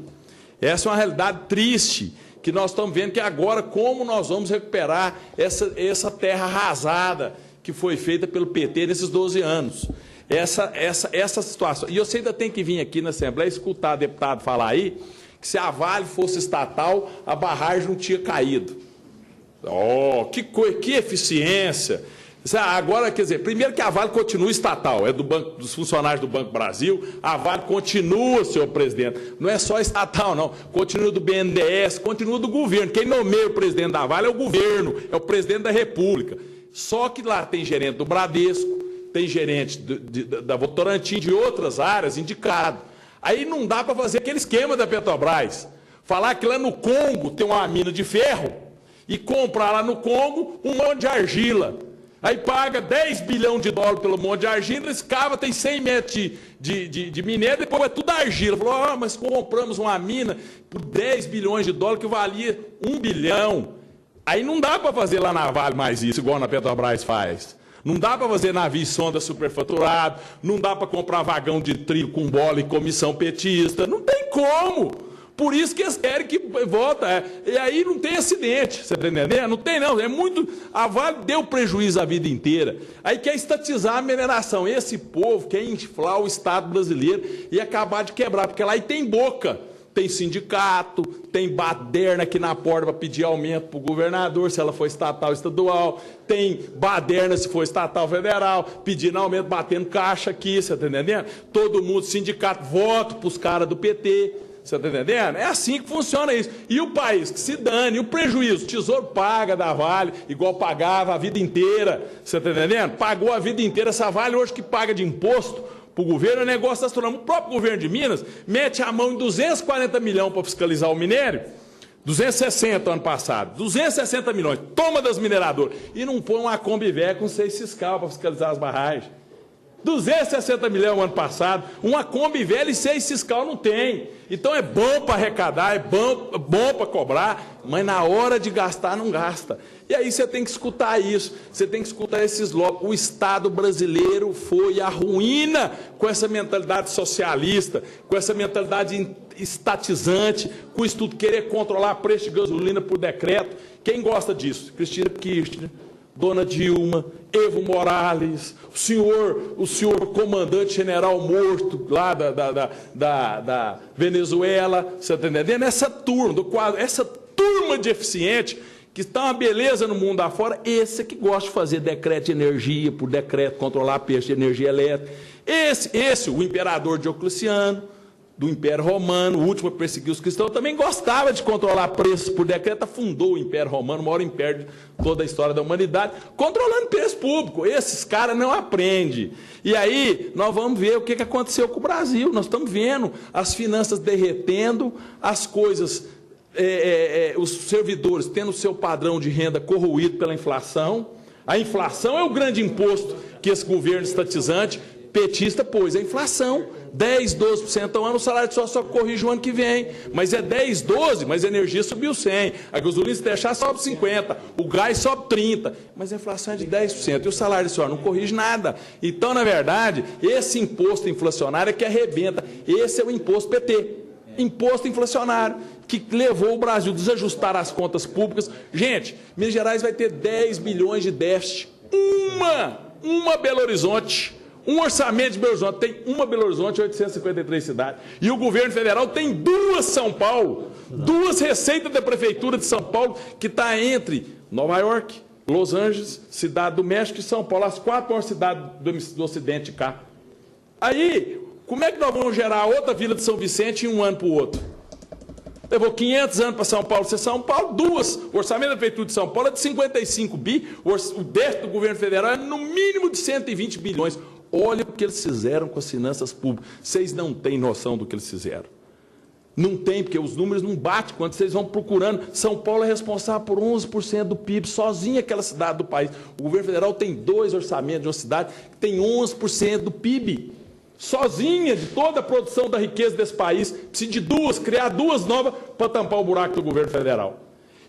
Essa é uma realidade triste, que nós estamos vendo que agora como nós vamos recuperar essa terra arrasada que foi feita pelo PT nesses 12 anos. Essa situação. E você ainda tem que vir aqui na Assembleia escutar deputado falar aí que se a Vale fosse estatal, a barragem não tinha caído. Oh, que eficiência! Agora, quer dizer, primeiro que a Vale continua estatal, é dos funcionários do Banco Brasil, a Vale continua, senhor presidente, não é só estatal, não, continua do BNDES, continua do governo, quem nomeia o presidente da Vale é o governo, é o presidente da República, só que lá tem gerente do Bradesco, tem gerente da Votorantim, de outras áreas, indicado. Aí não dá para fazer aquele esquema da Petrobras, falar que lá no Congo tem uma mina de ferro e comprar lá no Congo um monte de argila. Aí paga 10 bilhões de dólares pelo monte de argila, escava, tem 100 metros de minério, depois é tudo argila. Falou, mas compramos uma mina por 10 bilhões de dólares que valia 1 bilhão. Aí não dá para fazer lá na Vale mais isso, igual na Petrobras faz. Não dá para fazer navio sonda superfaturado, não dá para comprar vagão de trilho com bola e comissão petista, não tem como. Por isso que eles querem que volta. E aí não tem acidente, você está entendendo? Não tem não, é muito... A Vale deu prejuízo a vida inteira. Aí quer estatizar a mineração. Esse povo quer inflar o Estado brasileiro e acabar de quebrar, porque lá aí tem boca. Tem sindicato, tem baderna aqui na porta para pedir aumento para o governador, se ela for estatal ou estadual, tem baderna se for estatal ou federal, pedindo aumento, batendo caixa aqui, você está entendendo? Todo mundo, sindicato, voto para os caras do PT. Você está entendendo? É assim que funciona isso. E o país que se dane, o prejuízo, o Tesouro paga da Vale, igual pagava a vida inteira. Você está entendendo? Pagou a vida inteira. Essa Vale hoje que paga de imposto para o governo é negócio astronômico. O próprio governo de Minas mete a mão em 240 milhões para fiscalizar o minério. 260 ano passado. 260 milhões. Toma das mineradoras. E não põe uma Kombi velha com 6 fiscal para fiscalizar as barragens. 260 milhões no ano passado, uma Kombi velha e 6 fiscal não tem. Então é bom para arrecadar, é bom para cobrar, mas na hora de gastar não gasta. E aí você tem que escutar isso, você tem que escutar esses lobbies. O Estado brasileiro foi à ruína com essa mentalidade socialista, com essa mentalidade estatizante, com isso tudo, querer controlar preço de gasolina por decreto. Quem gosta disso? Cristina Kirchner, Dona Dilma, Evo Morales, o senhor comandante-general morto lá da Venezuela, você está entendendo? Essa turma de eficiente, que está uma beleza no mundo afora, esse que gosta de fazer decreto de energia, por decreto controlar preço de energia elétrica. Esse, o imperador Diocleciano, do Império Romano, o último a perseguir os cristãos, também gostava de controlar preços por decreto, fundou o Império Romano, o maior império de toda a história da humanidade, controlando preço público. Esses caras não aprendem. E aí nós vamos ver o que aconteceu com o Brasil. Nós estamos vendo as finanças derretendo, as coisas, os servidores tendo o seu padrão de renda corroído pela inflação. A inflação é o grande imposto que esse governo estatizante petista pôs, a inflação, 10, 12% ao ano, o salário só corrige o ano que vem, mas é 10, 12, mas a energia subiu 100, a gasolina se deixar sobe 50, o gás sobe 30, mas a inflação é de 10%, e o salário só não corrige nada. Então, na verdade, esse imposto inflacionário é que arrebenta, esse é o imposto PT, imposto inflacionário, que levou o Brasil a desajustar as contas públicas. Gente, Minas Gerais vai ter 10 bilhões de déficit, uma Belo Horizonte. Um orçamento de Belo Horizonte, tem uma Belo Horizonte, 853 cidades. E o governo federal tem 2 São Paulo, 2 receitas da Prefeitura de São Paulo, que está entre Nova York, Los Angeles, Cidade do México e São Paulo, as 4 maiores cidades do Ocidente cá. Aí, como é que nós vamos gerar outra Vila de São Vicente em um ano para o outro? Levou 500 anos para São Paulo ser São Paulo, 2. O orçamento da Prefeitura de São Paulo é de 55 bi, o déficit do governo federal é no mínimo de 120 bilhões. Olha o que eles fizeram com as finanças públicas. Vocês não têm noção do que eles fizeram. Não tem, porque os números não batem quando vocês vão procurando. São Paulo é responsável por 11% do PIB, sozinha aquela cidade do país. O governo federal tem 2 orçamentos de uma cidade que tem 11% do PIB. Sozinha, de toda a produção da riqueza desse país, precisa de 2, criar 2 novas para tampar o buraco do governo federal.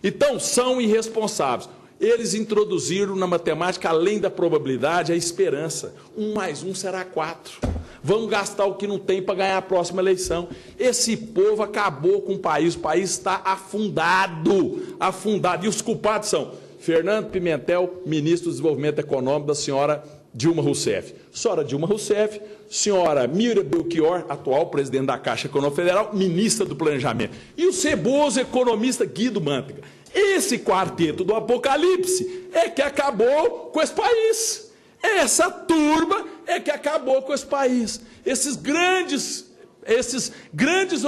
Então, são irresponsáveis. Eles introduziram na matemática, além da probabilidade, a esperança. 1 mais 1 será 4. Vamos gastar o que não tem para ganhar a próxima eleição. Esse povo acabou com o país está afundado, afundado. E os culpados são Fernando Pimentel, ministro do Desenvolvimento Econômico da senhora Dilma Rousseff. Senhora Dilma Rousseff, senhora Mira Belchior, atual presidente da Caixa Econômica Federal, ministra do Planejamento. E o ceboso economista Guido Mantega. Esse quarteto do Apocalipse é que acabou com esse país. Essa turma é que acabou com esse país. Esses grandes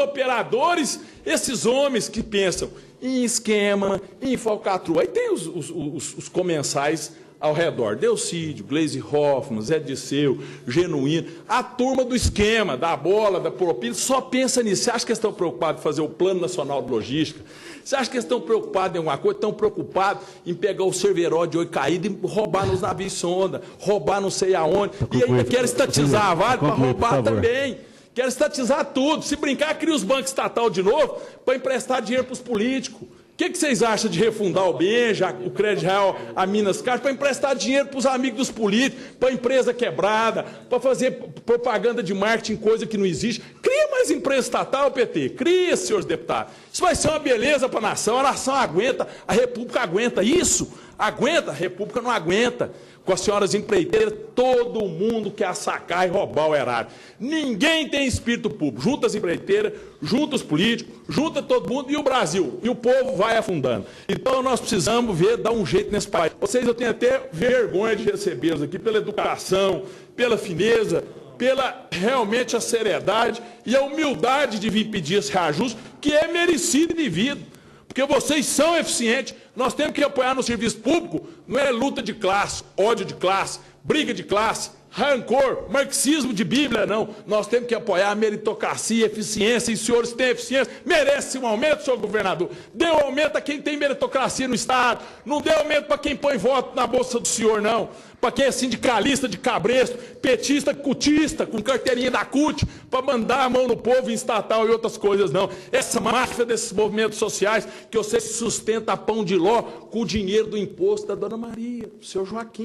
operadores, esses homens que pensam em esquema, em falcatrua. Aí tem os comensais ao redor. Delcídio, Gleisi Hoffmann, Zé Disseu, Genuíno, a turma do esquema, da bola, da propina, só pensa nisso. Você acha que eles estão preocupados em fazer o Plano Nacional de Logística? Você acha que eles estão preocupados em alguma coisa? Estão preocupados em pegar o Cerveró de oi caído e roubar nos navios sonda, roubar não sei aonde, e ainda querem estatizar a Vale para roubar também. Querem estatizar tudo. Se brincar, cria os bancos estatal de novo para emprestar dinheiro para os políticos. O que vocês acham de refundar o Benja, o Crédito Real, a Minas Caixa, para emprestar dinheiro para os amigos dos políticos, para a empresa quebrada, para fazer propaganda de marketing, coisa que não existe? Cria mais empresa estatal, PT. Cria, senhores deputados. Isso vai ser uma beleza para a nação aguenta, a República aguenta isso. Aguenta, a República não aguenta. Com as senhoras empreiteiras, todo mundo quer sacar e roubar o erário. Ninguém tem espírito público. Junta as empreiteiras, junta os políticos, junta todo mundo e o Brasil. E o povo vai afundando. Então nós precisamos dar um jeito nesse país. Vocês, eu tenho até vergonha de recebê-los aqui pela educação, pela fineza, pela realmente a seriedade e a humildade de vir pedir esse reajuste, que é merecido e devido. Porque vocês são eficientes, nós temos que apoiar no serviço público, não é luta de classe, ódio de classe, briga de classe, rancor, marxismo de Bíblia, não. Nós temos que apoiar a meritocracia, eficiência, e os senhores têm eficiência, merece um aumento, senhor governador. Dê um aumento a quem tem meritocracia no Estado, não dê aumento para quem põe voto na bolsa do senhor, não. Para quem é sindicalista de cabresto, petista, cutista, com carteirinha da CUT, para mandar a mão no povo em estatal e outras coisas, não. Essa máfia desses movimentos sociais, que você sustenta a pão de ló com o dinheiro do imposto da dona Maria, do seu Joaquim.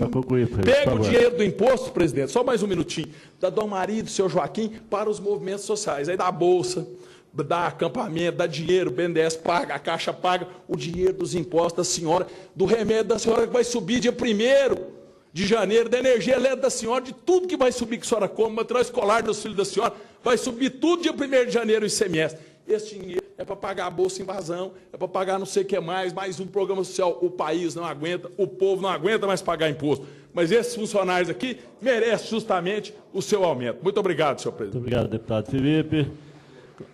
Pega o dinheiro do imposto, presidente, só mais um minutinho, da dona Maria e do seu Joaquim para os movimentos sociais. Aí da Bolsa, dá acampamento, dá dinheiro, o BNDES paga, a Caixa paga o dinheiro dos impostos da senhora, do remédio da senhora que vai subir dia 1º de janeiro, da energia elétrica da senhora, de tudo que vai subir que a senhora come, material escolar dos filhos da senhora, vai subir tudo dia 1º de janeiro em semestre. Esse dinheiro é para pagar a bolsa invasão, é para pagar não sei o que mais um programa social. O país não aguenta, o povo não aguenta mais pagar imposto. Mas esses funcionários aqui merecem justamente o seu aumento. Muito obrigado, senhor presidente. Muito obrigado, deputado Felipe.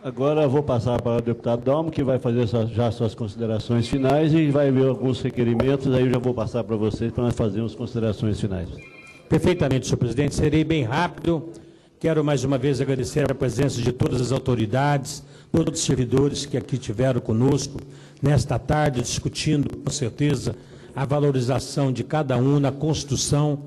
Agora eu vou passar para o deputado Dalmo, que vai fazer já suas considerações finais e vai ver alguns requerimentos, aí eu já vou passar para vocês para nós fazermos considerações finais. Perfeitamente, senhor presidente. Serei bem rápido. Quero mais uma vez agradecer a presença de todas as autoridades, todos os servidores que aqui estiveram conosco nesta tarde, discutindo, com certeza, a valorização de cada um na construção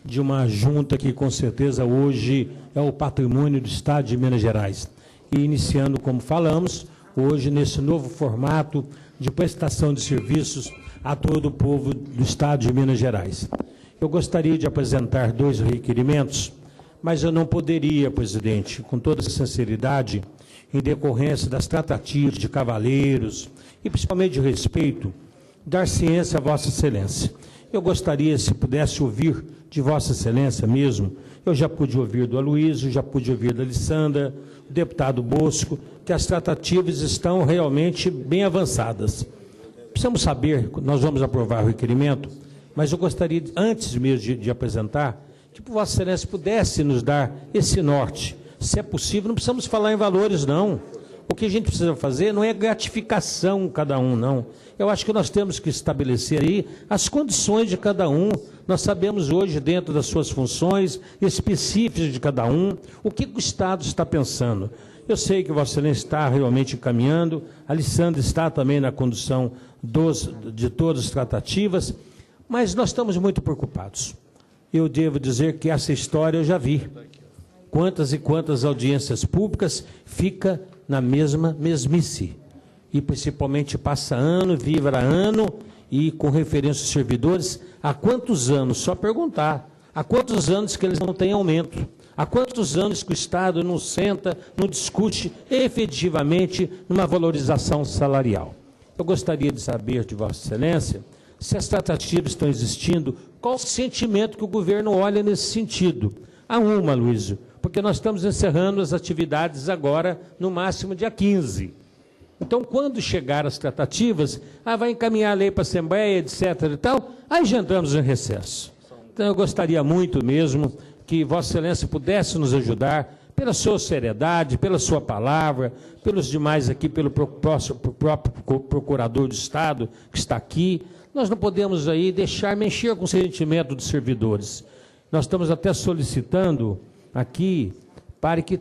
de uma junta que, com certeza, hoje é o patrimônio do Estado de Minas Gerais. E iniciando, como falamos, hoje nesse novo formato de prestação de serviços a todo o povo do Estado de Minas Gerais. Eu gostaria de apresentar 2 requerimentos, mas eu não poderia, presidente, com toda sinceridade, em decorrência das tratativas de cavalheiros e principalmente de respeito, dar ciência a Vossa Excelência. Eu gostaria, se pudesse ouvir de Vossa Excelência mesmo, eu já pude ouvir do Aloysio, já pude ouvir da Alessandra, do deputado Bosco, que as tratativas estão realmente bem avançadas. Precisamos saber, nós vamos aprovar o requerimento, mas eu gostaria, antes mesmo de apresentar, que Vossa Excelência pudesse nos dar esse norte. Se é possível, não precisamos falar em valores, não. O que a gente precisa fazer não é gratificação cada um, não. Eu acho que nós temos que estabelecer aí as condições de cada um. Nós sabemos hoje, dentro das suas funções específicas de cada um, o que o Estado está pensando. Eu sei que Vossa Excelência está realmente encaminhando, a Alessandra está também na condução de todas as tratativas, mas nós estamos muito preocupados. Eu devo dizer que essa história eu já vi. Quantas e quantas audiências públicas fica na mesmice. E principalmente passa ano, vira ano, e com referência aos servidores, há quantos anos? Só perguntar. Há quantos anos que eles não têm aumento? Há quantos anos que o Estado não senta, não discute efetivamente numa valorização salarial? Eu gostaria de saber de Vossa Excelência se as tratativas estão existindo, qual o sentimento que o governo olha nesse sentido. Há uma, Aloysio, porque nós estamos encerrando as atividades agora, no máximo dia 15. Então, quando chegar as tratativas, vai encaminhar a lei para a Assembleia, etc. e tal, aí já entramos em recesso. Então, eu gostaria muito mesmo que Vossa Excelência pudesse nos ajudar, pela sua seriedade, pela sua palavra, pelos demais aqui, pelo próprio procurador do Estado que está aqui. Nós não podemos aí deixar mexer com o sentimento dos servidores. Nós estamos até solicitando aqui para que